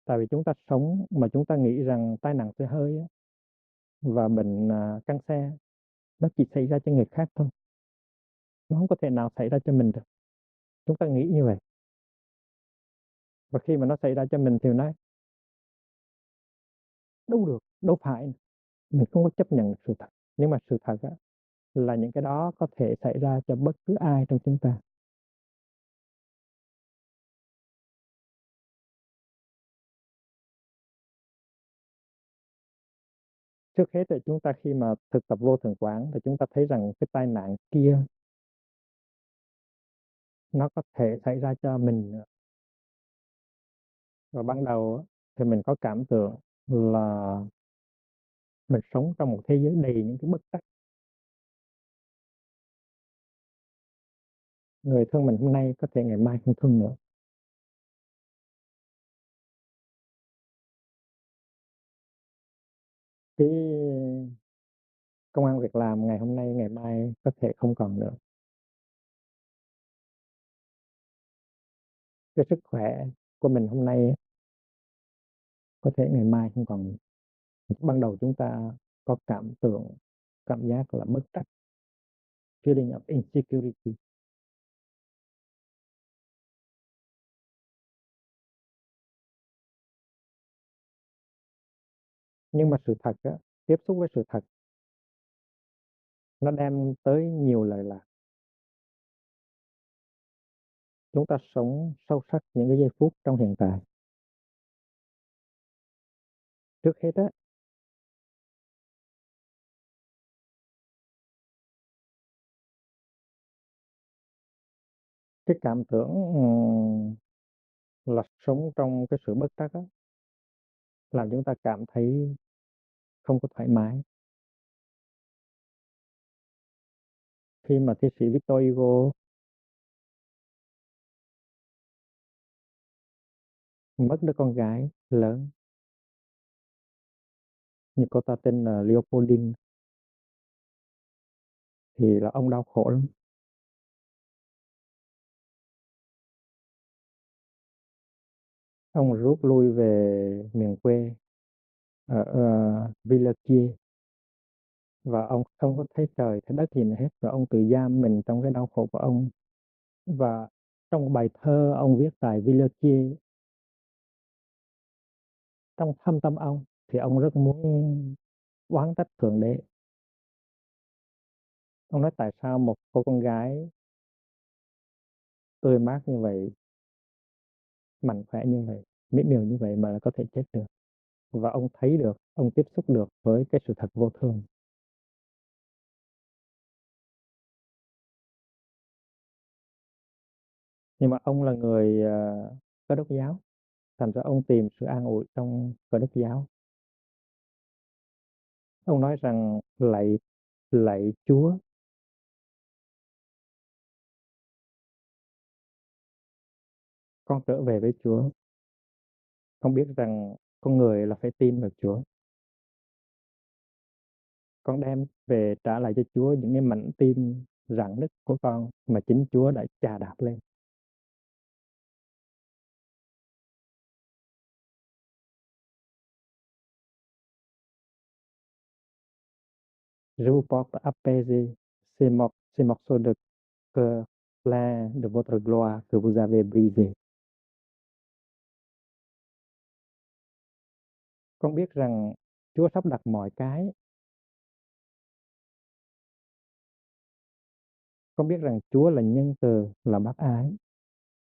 Tại vì chúng ta sống mà chúng ta nghĩ rằng tai nạn xe hơi á, và bệnh căng xe nó chỉ xảy ra cho người khác thôi, nó không có thể nào xảy ra cho mình được. Chúng ta nghĩ như vậy, và khi mà nó xảy ra cho mình thì nói đâu được, đâu phải, mình không có chấp nhận sự thật. Nhưng mà sự thật á, là những cái đó có thể xảy ra cho bất cứ ai trong chúng ta. Trước hết thì chúng ta khi mà thực tập vô thường quán thì chúng ta thấy rằng cái tai nạn kia nó có thể xảy ra cho mình nữa. Và ban đầu á, thì mình có cảm tưởng là mình sống trong một thế giới đầy những cái bất trắc. Người thương mình hôm nay có thể ngày mai không thương nữa. Cái công ăn việc làm ngày hôm nay ngày mai có thể không còn nữa. Cái sức khỏe của mình hôm nay á, có thể ngày mai không còn nữa. Ban đầu chúng ta có cảm giác là bất trắc, feeling of insecurity. Nhưng mà sự thật á, tiếp xúc với sự thật nó đem tới nhiều lợi lạc. Chúng ta sống sâu sắc những cái giây phút trong hiện tại. Trước hết á, cái cảm tưởng là sống trong cái sự bất trắc á, làm chúng ta cảm thấy không có thoải mái. Khi mà thi sĩ Victor Hugo mất đứa con gái lớn, như cô ta tên là Leopoldine, thì là ông đau khổ lắm. Ông rút lui về miền quê ở Villequier, và ông không có thấy trời thấy đất gì nữa hết, và ông tự giam mình trong cái đau khổ của ông. Và trong một bài thơ ông viết tại Villequier, trong thâm tâm ông thì ông rất muốn oán trách thượng đế. Ông nói tại sao một cô con gái tươi mát như vậy, mạnh khỏe như vậy, mỹ miều như vậy mà lại có thể chết được. Và ông thấy được, ông tiếp xúc được với cái sự thật vô thường. Nhưng mà ông là người Cơ đốc giáo, Thành ra ông tìm sự an ủi trong Cơ Đốc giáo. Ông nói rằng lạy lạy Chúa, con trở về với Chúa. Con biết rằng con người là phải tin vào Chúa. Con đem về trả lại cho Chúa những cái mảnh tim rạn nứt của con mà chính Chúa đã chà đạp lên. Je vous porte apaiser ces morceaux de cœur plein de votre gloire que vous avez brisés. Con biết rằng Chúa sắp đặt mọi cái. Con biết rằng Chúa là nhân từ, là bác ái.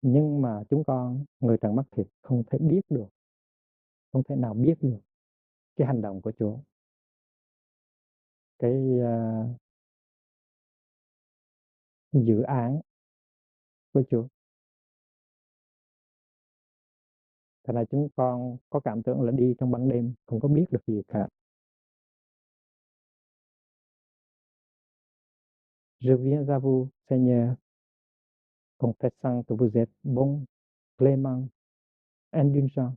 Nhưng mà chúng con, người trần mắt thịt, không thể biết được, không thể nào biết được cái hành động của Chúa, cái dự án của Chúa. Thành ra chúng con có cảm tưởng là đi trong ban đêm, không có biết được gì cả. Je viens à vous, Seigneur, confessant que vous êtes bon, clément, indulgent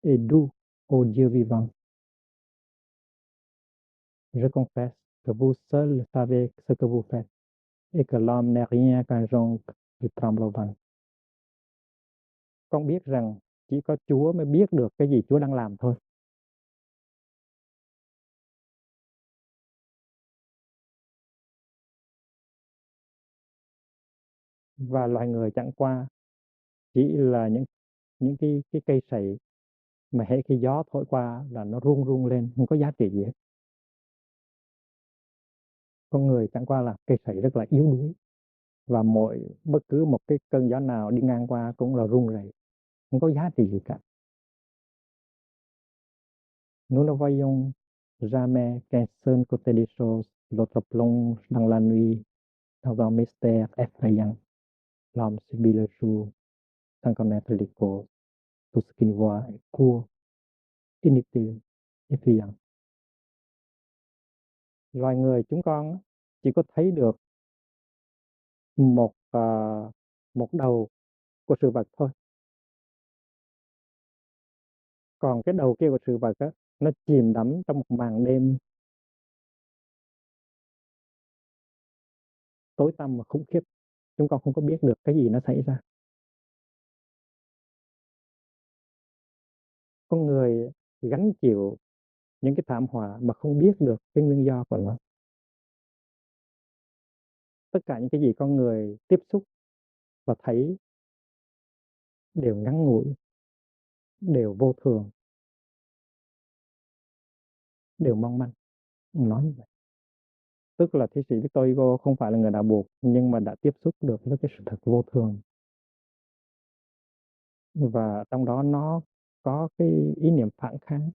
et doux, ô Dieu vivant. Je confesse que vous seul savez ce que vous faites et que l'homme n'est rien qu'un jonc qui tremble au vent. Con biết rằng chỉ có Chúa mới biết được cái gì Chúa đang làm thôi. Và loài người chẳng qua chỉ là những cái cây sậy mà hễ khi gió thổi qua là nó rung rung lên, không có giá trị gì hết. Con người chẳng qua là cây sậy rất là yếu đuối, và bất cứ một cái cơn gió nào đi ngang qua cũng là rung rẩy, không có giá trị gì cả. Nous ne voyons jamais qu'un seul côté des choses, l'autre plonge dans la nuit, dans un mystère effrayant. L'homme subit le jour sans connaître les causes. Tout ce qu'il voit est court, inutile, effrayant. Loài người chúng con chỉ có thấy được một đầu của sự vật thôi. Còn cái đầu kia của sự vật á, nó chìm đắm trong một màn đêm tối tăm và khủng khiếp. Chúng con không có biết được cái gì nó xảy ra. Con người gánh chịu những cái thảm họa mà không biết được cái nguyên do của nó. Tất cả những cái gì con người tiếp xúc và thấy đều ngắn ngủi, đều vô thường, đều mong manh. Ông nói như vậy. Tức là thi sĩ Victor Hugo không phải là người đạo buộc, nhưng mà đã tiếp xúc được với cái sự thật vô thường. Và trong đó nó có cái ý niệm phản kháng.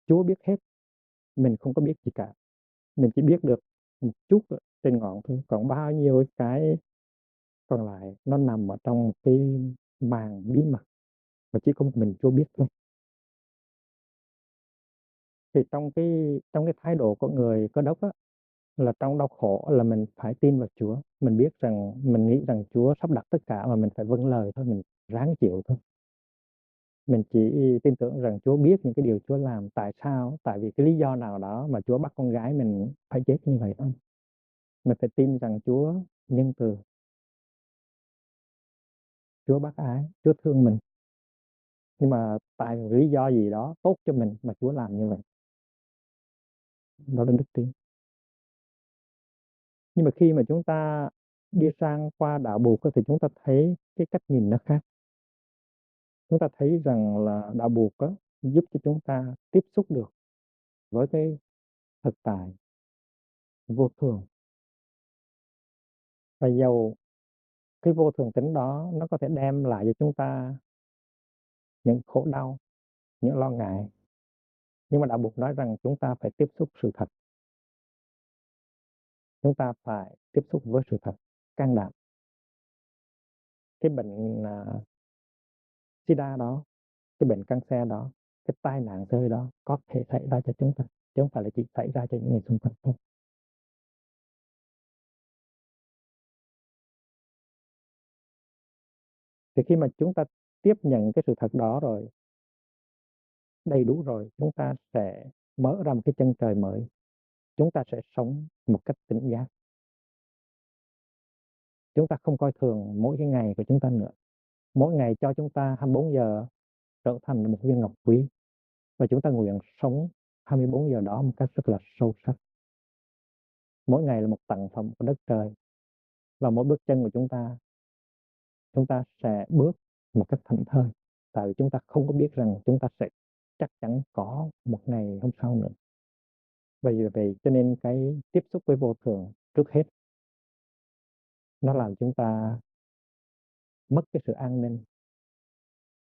Chúa biết hết, mình không có biết gì cả. Mình chỉ biết được một chút trên ngọn thôi. Còn bao nhiêu cái còn lại nó nằm ở trong cái màn bí mật mà chỉ có một mình Chúa biết thôi. Thì trong cái thái độ của người Cơ Đốc á, là trong đau khổ là mình phải tin vào Chúa. Mình biết rằng, mình nghĩ rằng Chúa sắp đặt tất cả mà mình phải vâng lời thôi, mình ráng chịu thôi. Mình chỉ tin tưởng rằng Chúa biết những cái điều Chúa làm tại sao, tại vì cái lý do nào đó mà Chúa bắt con gái mình phải chết như vậy thôi. Mình phải tin rằng Chúa nhân từ, Chúa bác ái, Chúa thương mình. Nhưng mà tại lý do gì đó tốt cho mình mà Chúa làm như vậy. Đó là đức tin. Nhưng mà khi mà chúng ta đi sang qua đạo buộc thì chúng ta thấy cái cách nhìn nó khác. Chúng ta thấy rằng là đạo buộc giúp cho chúng ta tiếp xúc được với cái thực tại vô thường. Và dầu cái vô thường tính đó nó có thể đem lại cho chúng ta những khổ đau, những lo ngại, nhưng mà đạo buộc nói rằng chúng ta phải tiếp xúc sự thật. Chúng ta phải tiếp xúc với sự thật, can đảm. Cái bệnh sida đó, cái bệnh cancer đó, cái tai nạn xe hơi đó có thể xảy ra cho chúng ta, chứ không phải là chỉ xảy ra cho những người xung quanh thôi. Thì khi mà chúng ta tiếp nhận cái sự thật đó rồi, đầy đủ rồi, chúng ta sẽ mở ra một cái chân trời mới. Chúng ta sẽ sống một cách tỉnh giác. Chúng ta không coi thường mỗi cái ngày của chúng ta nữa. Mỗi ngày cho chúng ta 24 giờ trở thành một viên ngọc quý. Và chúng ta nguyện sống 24 giờ đó một cách rất là sâu sắc. Mỗi ngày là một tặng phẩm của đất trời. Và mỗi bước chân của chúng ta sẽ bước một cách thảnh thơi. Tại vì chúng ta không có biết rằng chúng ta sẽ chắc chắn có một ngày hôm sau nữa. Vậy cho nên cái tiếp xúc với vô thường trước hết nó làm chúng ta mất cái sự an ninh,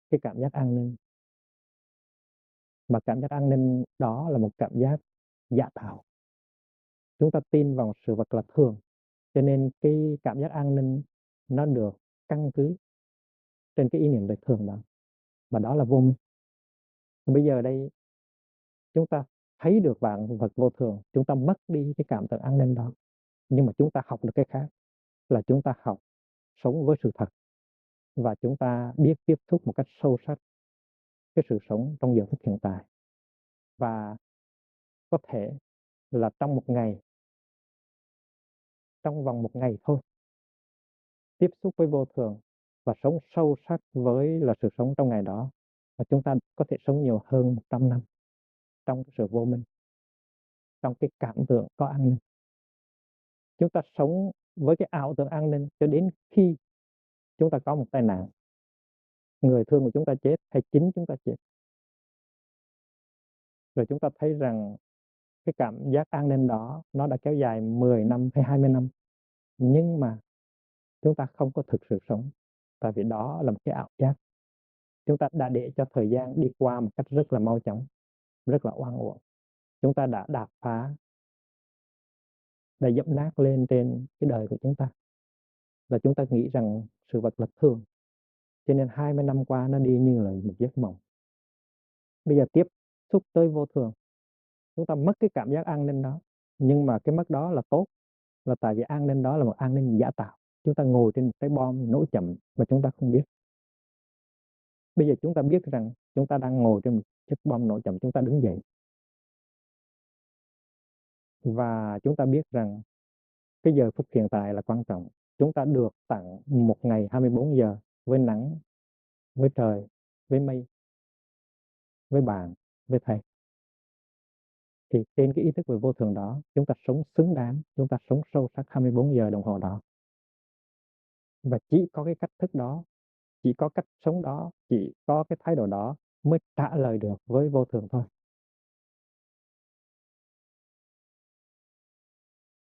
cái cảm giác an ninh. Mà cảm giác an ninh đó là một cảm giác giả tạo. Chúng ta tin vào sự vật là thường, cho nên cái cảm giác an ninh nó được căn cứ trên cái ý niệm về thường đó, và đó là vô minh. Bây giờ đây chúng ta thấy được vạn vật vô thường, chúng ta mất đi cái cảm tưởng an ninh đó, nhưng mà chúng ta học được cái khác, là chúng ta học sống với sự thật, và chúng ta biết tiếp xúc một cách sâu sắc cái sự sống trong giờ phút hiện tại. Và có thể là trong một ngày, trong vòng một ngày thôi, tiếp xúc với vô thường và sống sâu sắc với là sự sống trong ngày đó, và chúng ta có thể sống nhiều hơn 100 năm trong cái sự vô minh, trong cái cảm tưởng có an ninh. Chúng ta sống với cái ảo tưởng an ninh cho đến khi chúng ta có một tai nạn, người thương của chúng ta chết hay chính chúng ta chết, rồi chúng ta thấy rằng cái cảm giác an ninh đó nó đã kéo dài 10 năm hay 20 năm, nhưng mà chúng ta không có thực sự sống, tại vì đó là một cái ảo giác. Chúng ta đã để cho thời gian đi qua một cách rất là mau chóng, rất là oan uổng. Chúng ta đã đạp phá, đã dẫm nát lên trên cái đời của chúng ta, và chúng ta nghĩ rằng sự vật là thường, cho nên 20 năm qua nó đi như là một giấc mộng. Bây giờ tiếp xúc tới vô thường, chúng ta mất cái cảm giác an ninh đó, nhưng mà cái mất đó là tốt, là tại vì an ninh đó là một an ninh giả tạo. Chúng ta ngồi trên một cái bom nổ chậm mà chúng ta không biết. Bây giờ chúng ta biết rằng chúng ta đang ngồi trên một chiếc bom nổ chậm, chúng ta đứng dậy, và chúng ta biết rằng cái giờ phút hiện tại là quan trọng. Chúng ta được tặng một ngày 24 giờ với nắng, với trời, với mây, với bạn, với thầy. Thì trên cái ý thức về vô thường đó, chúng ta sống xứng đáng, chúng ta sống sâu sắc 24 giờ đồng hồ đó. Và chỉ có cái cách thức đó, chỉ có cách sống đó, chỉ có cái thái độ đó mới trả lời được với vô thường thôi.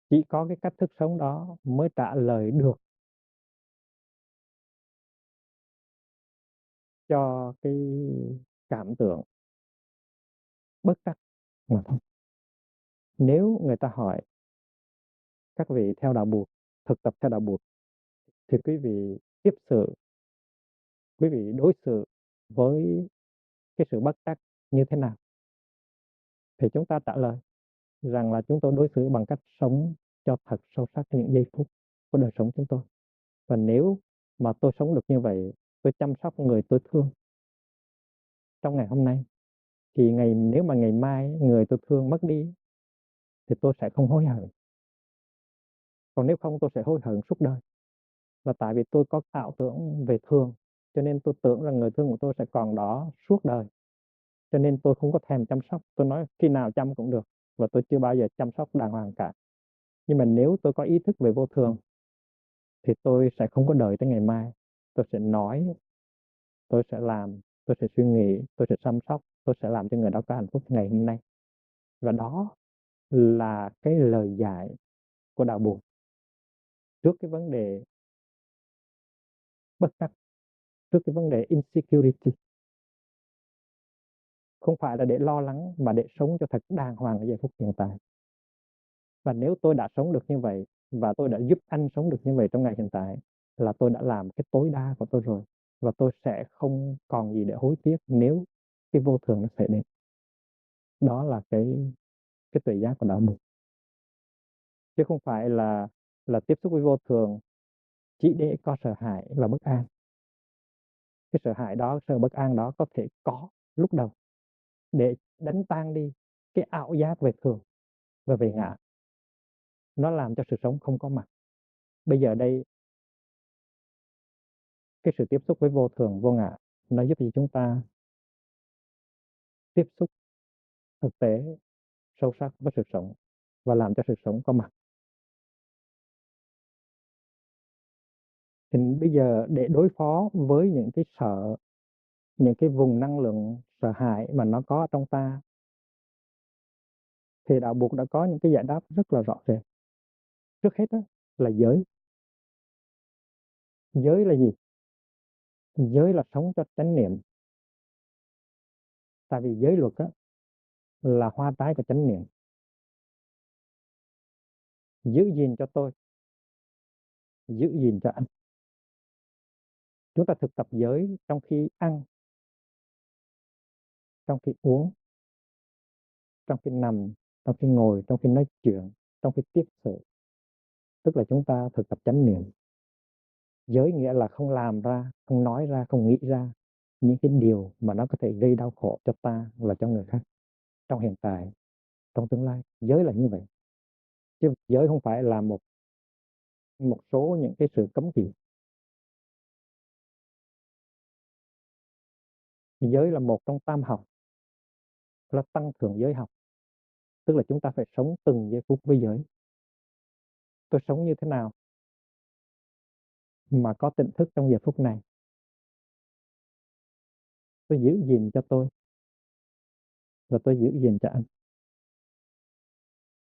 Chỉ có cái cách thức sống đó mới trả lời được cho cái cảm tưởng bất trắc mà thôi. Nếu người ta hỏi các vị theo đạo Bụt, thực tập theo đạo Bụt, thì quý vị tiếp sự, quý vị đối xử với cái sự bất trắc như thế nào? Thì chúng ta trả lời rằng là chúng tôi đối xử bằng cách sống cho thật sâu sắc những giây phút của đời sống chúng tôi. Và nếu mà tôi sống được như vậy, tôi chăm sóc người tôi thương trong ngày hôm nay, thì nếu mà ngày mai người tôi thương mất đi thì tôi sẽ không hối hận. Còn nếu không, tôi sẽ hối hận suốt đời. Và tại vì tôi có ảo tưởng về thương, cho nên tôi tưởng rằng người thương của tôi sẽ còn đó suốt đời, cho nên tôi không có thèm chăm sóc. Tôi nói khi nào chăm cũng được, và tôi chưa bao giờ chăm sóc đàng hoàng cả. Nhưng mà nếu tôi có ý thức về vô thường thì tôi sẽ không có đợi tới ngày mai. Tôi sẽ nói, tôi sẽ làm, tôi sẽ suy nghĩ, tôi sẽ chăm sóc, tôi sẽ làm cho người đó có hạnh phúc ngày hôm nay. Và đó là cái lời dạy của đạo Bụt trước cái vấn đề bất trắc, trước cái vấn đề insecurity. Không phải là để lo lắng, mà để sống cho thật đàng hoàng ở giây phút hiện tại. Và nếu tôi đã sống được như vậy, và tôi đã giúp anh sống được như vậy trong ngày hiện tại, là tôi đã làm cái tối đa của tôi rồi. và tôi sẽ không còn gì để hối tiếc nếu cái vô thường nó xảy đến. Đó là cái tuệ giác của đạo Bụt, chứ không phải là tiếp xúc với vô thường chỉ để có sợ hãi và bất an. Cái sợ hãi đó, sợ bất an đó có thể có lúc đầu để đánh tan đi cái ảo giác về thường và về ngã. Nó làm cho sự sống không có mặt. Bây giờ đây, cái sự tiếp xúc với vô thường vô ngã nó giúp cho chúng ta tiếp xúc thực tế sâu sắc với sự sống và làm cho sự sống có mặt. Thì bây giờ để đối phó với những cái sợ, những cái vùng năng lượng sợ hãi mà nó có trong ta, thì đạo Bụt đã có những cái giải đáp rất là rõ rệt. Trước hết đó là giới. Giới là gì? Giới là sống cho chánh niệm. Tại vì giới luật á, là hoa trái của chánh niệm. Giữ gìn cho tôi, giữ gìn cho anh. Chúng ta thực tập giới trong khi ăn, trong khi uống, trong khi nằm, trong khi ngồi, trong khi nói chuyện, trong khi tiếp sự. Tức là chúng ta thực tập chánh niệm. Giới nghĩa là không làm ra, không nói ra, không nghĩ ra những cái điều mà nó có thể gây đau khổ cho ta và cho người khác trong hiện tại, trong tương lai. Giới là như vậy. Chứ giới không phải là một số những cái sự cấm kỵ. Giới là một trong tam học, là tăng thượng giới học. Tức là chúng ta phải sống từng giây phút với giới. Tôi sống như thế nào mà có tỉnh thức trong giờ phút này? Tôi giữ gìn cho tôi và tôi giữ gìn cho anh.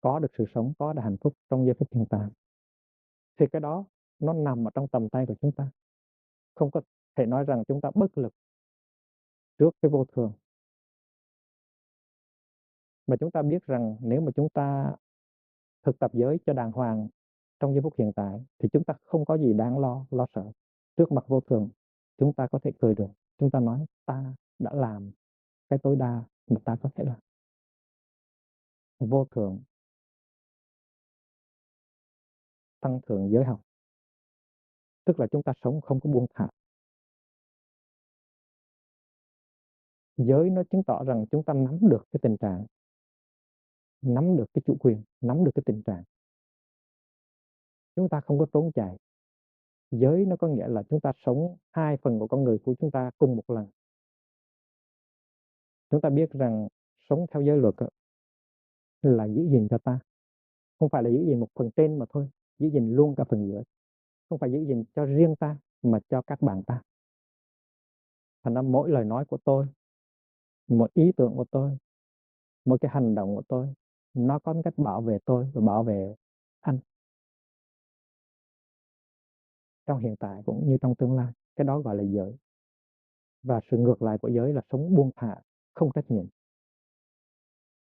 Có được sự sống, có được hạnh phúc trong giây phút hiện tại. Thì cái đó nó nằm ở trong tầm tay của chúng ta. Không có thể nói rằng chúng ta bất lực trước cái vô thường. Mà chúng ta biết rằng nếu mà chúng ta thực tập giới cho đàng hoàng trong giây phút hiện tại thì chúng ta không có gì đáng lo sợ. Trước mặt vô thường, chúng ta có thể cười được. Chúng ta nói ta đã làm cái tối đa mà ta có thể làm. Vô thường tăng thượng giới học. Tức là chúng ta sống không có buông thả. Giới nó chứng tỏ rằng chúng ta nắm được cái tình trạng, nắm được cái chủ quyền, nắm được cái tình trạng. Chúng ta không có trốn chạy. Giới nó có nghĩa là chúng ta sống hai phần của con người của chúng ta cùng một lần. Chúng ta biết rằng sống theo giới luật là giữ gìn cho ta. Không phải là giữ gìn một phần trên mà thôi, giữ gìn luôn cả phần dưới. Không phải giữ gìn cho riêng ta mà cho các bạn ta. Thành ra mỗi lời nói của tôi, mỗi ý tưởng của tôi, mỗi cái hành động của tôi, nó có cách bảo vệ tôi và bảo vệ anh trong hiện tại cũng như trong tương lai. Cái đó gọi là giới. Và sự ngược lại của giới là sống buông thả, không trách nhiệm.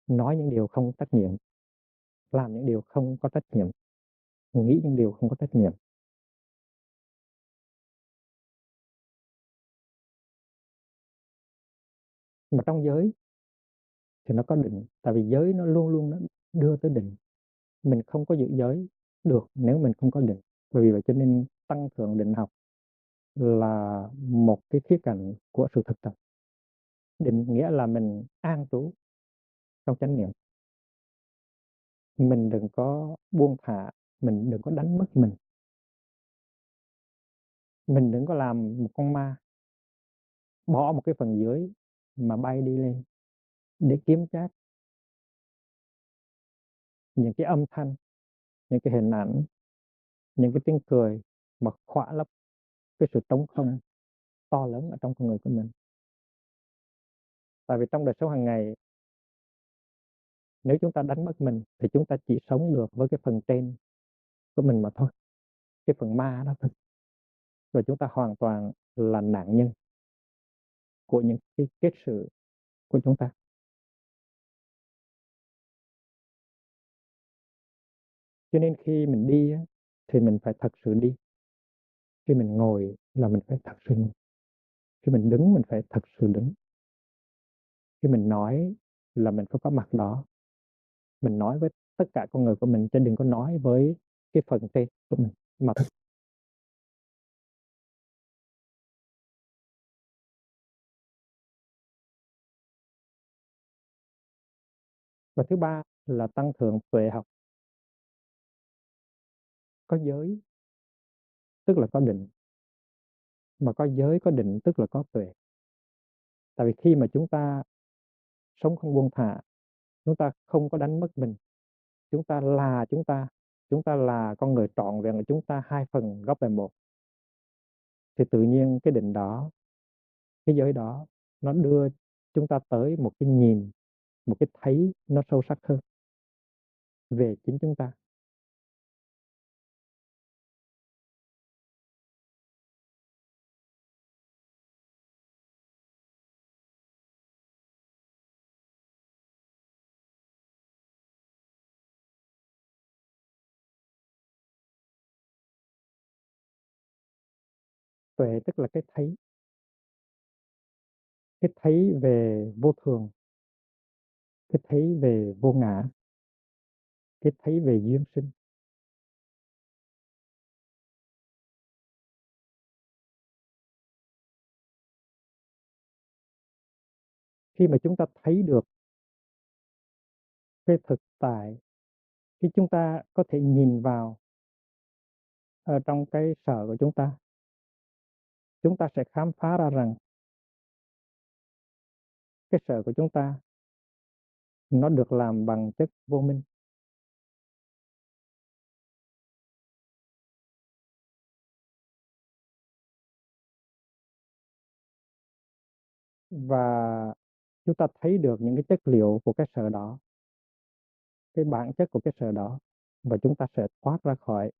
Nói những điều không trách nhiệm, làm những điều không có trách nhiệm, nghĩ những điều không có trách nhiệm. Mà trong giới thì nó có định. Tại vì giới nó luôn luôn nó đưa tới định. Mình không có giữ giới được nếu mình không có định. Bởi vì vậy cho nên tăng thượng định học là một cái khía cạnh của sự thực tập. Định nghĩa là mình an trú trong chánh niệm. Mình đừng có buông thả, mình đừng có đánh mất mình. Mình đừng có làm một con ma, bỏ một cái phần dưới mà bay đi lên để kiếm trác những cái âm thanh, những cái hình ảnh, những cái tiếng cười mà khỏa lấp cái sự trống không to lớn ở trong con người của mình. Tại vì trong đời sống hàng ngày, nếu chúng ta đánh mất mình thì chúng ta chỉ sống được với cái phần trên của mình mà thôi, cái phần ma đó thôi. Rồi chúng ta hoàn toàn là nạn nhân của những cái kết sự của chúng ta. Cho nên khi mình đi thì mình phải thật sự đi. Khi mình ngồi là mình phải thật sự ngồi. Khi mình đứng mình phải thật sự đứng. Khi mình nói là mình phải có mặt đó. Mình nói với tất cả con người của mình, chứ đừng có nói với cái phần trên của mình mà. Và thứ ba là tăng thượng tuệ học. Có giới tức là có định, mà có giới có định tức là có tuệ. Tại vì khi mà chúng ta sống không buông thả, chúng ta không có đánh mất mình, chúng ta là chúng ta là con người trọn vẹn, là chúng ta hai phần góp thành một, thì tự nhiên cái định đó, cái giới đó, nó đưa chúng ta tới một cái nhìn, một cái thấy nó sâu sắc hơn về chính chúng ta. Tuệ tức là cái thấy về vô thường, cái thấy về vô ngã, cái thấy về duyên sinh. Khi mà chúng ta thấy được cái thực tại, khi chúng ta có thể nhìn vào ở trong cái sở của chúng ta sẽ khám phá ra rằng cái sở của chúng ta nó được làm bằng chất vô minh. Và chúng ta thấy được những cái chất liệu của cái sở đó, cái bản chất của cái sở đó, và chúng ta sẽ thoát ra khỏi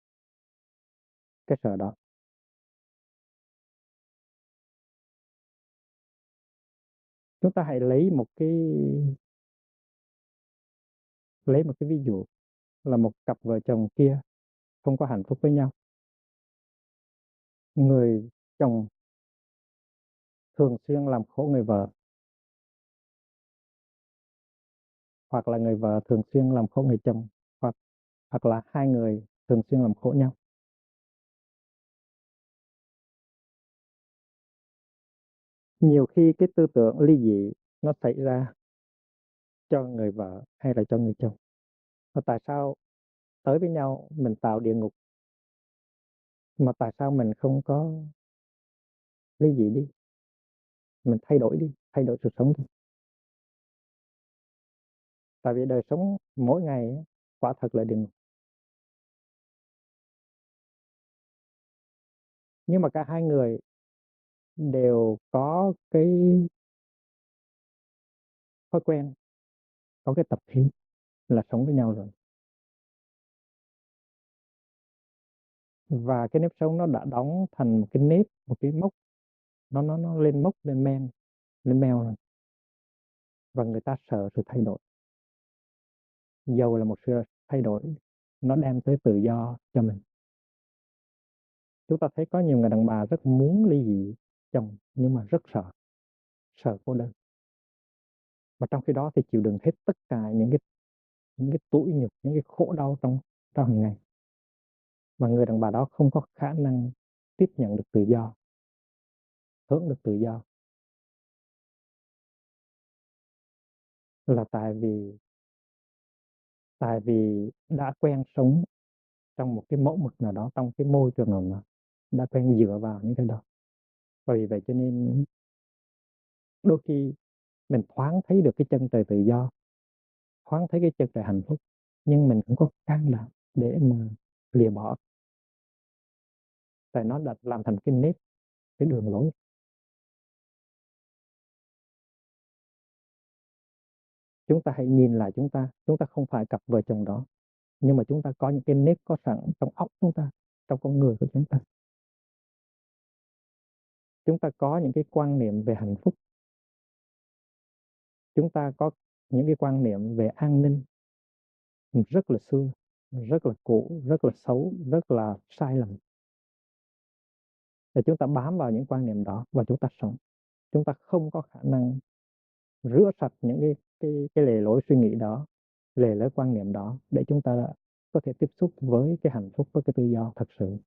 cái sở đó. Chúng ta hãy lấy một cái ví dụ là một cặp vợ chồng kia không có hạnh phúc với nhau. Người chồng thường xuyên làm khổ người vợ, hoặc là người vợ thường xuyên làm khổ người chồng, hoặc là hai người thường xuyên làm khổ nhau. Nhiều khi cái tư tưởng ly dị nó xảy ra cho người vợ hay là cho người chồng. Và tại sao tới với nhau mình tạo địa ngục, mà tại sao mình không có ly dị đi, mình thay đổi đi, thay đổi sự sống đi. Tại vì đời sống mỗi ngày quả thật là địa ngục. Nhưng mà cả hai người đều có cái thói quen, có cái tập khí là sống với nhau rồi, và cái nếp sống nó đã đóng thành một cái nếp, một cái mốc, nó lên mốc, lên men, lên meo rồi. Và người ta sợ sự thay đổi, dầu là một sự thay đổi nó đem tới tự do cho mình. Chúng ta thấy có nhiều người đàn bà rất muốn ly dị chồng, nhưng mà rất sợ cô đơn. Mà trong khi đó thì chịu đựng hết tất cả những cái tủi nhục, những cái khổ đau trong trong hàng ngày. Và người đàn bà đó không có khả năng tiếp nhận được tự do, hướng được tự do, là tại vì đã quen sống trong một cái mẫu mực nào đó, trong cái môi trường nào đó, đã quen dựa vào những cái đó. Và vì vậy cho nên đôi khi mình thoáng thấy được cái chân trời tự do, thoáng thấy cái chân trời hạnh phúc, nhưng mình cũng có can đảm để mà lìa bỏ, tại nó đã làm thành cái nếp, cái đường lối. Chúng ta hãy nhìn lại chúng ta không phải cặp vợ chồng đó, nhưng mà chúng ta có những cái nếp có sẵn trong óc chúng ta, trong con người của chúng ta. Chúng ta có những cái quan niệm về hạnh phúc, chúng ta có những cái quan niệm về an ninh rất là xưa, rất là cũ, rất là xấu, rất là sai lầm. Và chúng ta bám vào những quan niệm đó và chúng ta sống. chúng ta không có khả năng rửa sạch những cái lề lối suy nghĩ đó, lề lối quan niệm đó, để chúng ta có thể tiếp xúc với cái hạnh phúc, với cái tự do thật sự.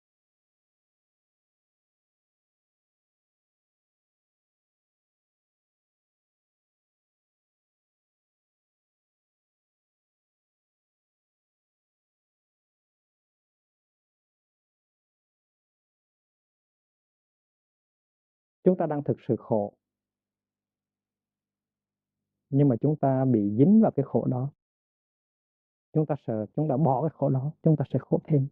Chúng ta đang thực sự khổ, nhưng mà chúng ta bị dính vào cái khổ đó. Chúng ta sợ chúng ta bỏ cái khổ đó, chúng ta sẽ khổ thêm.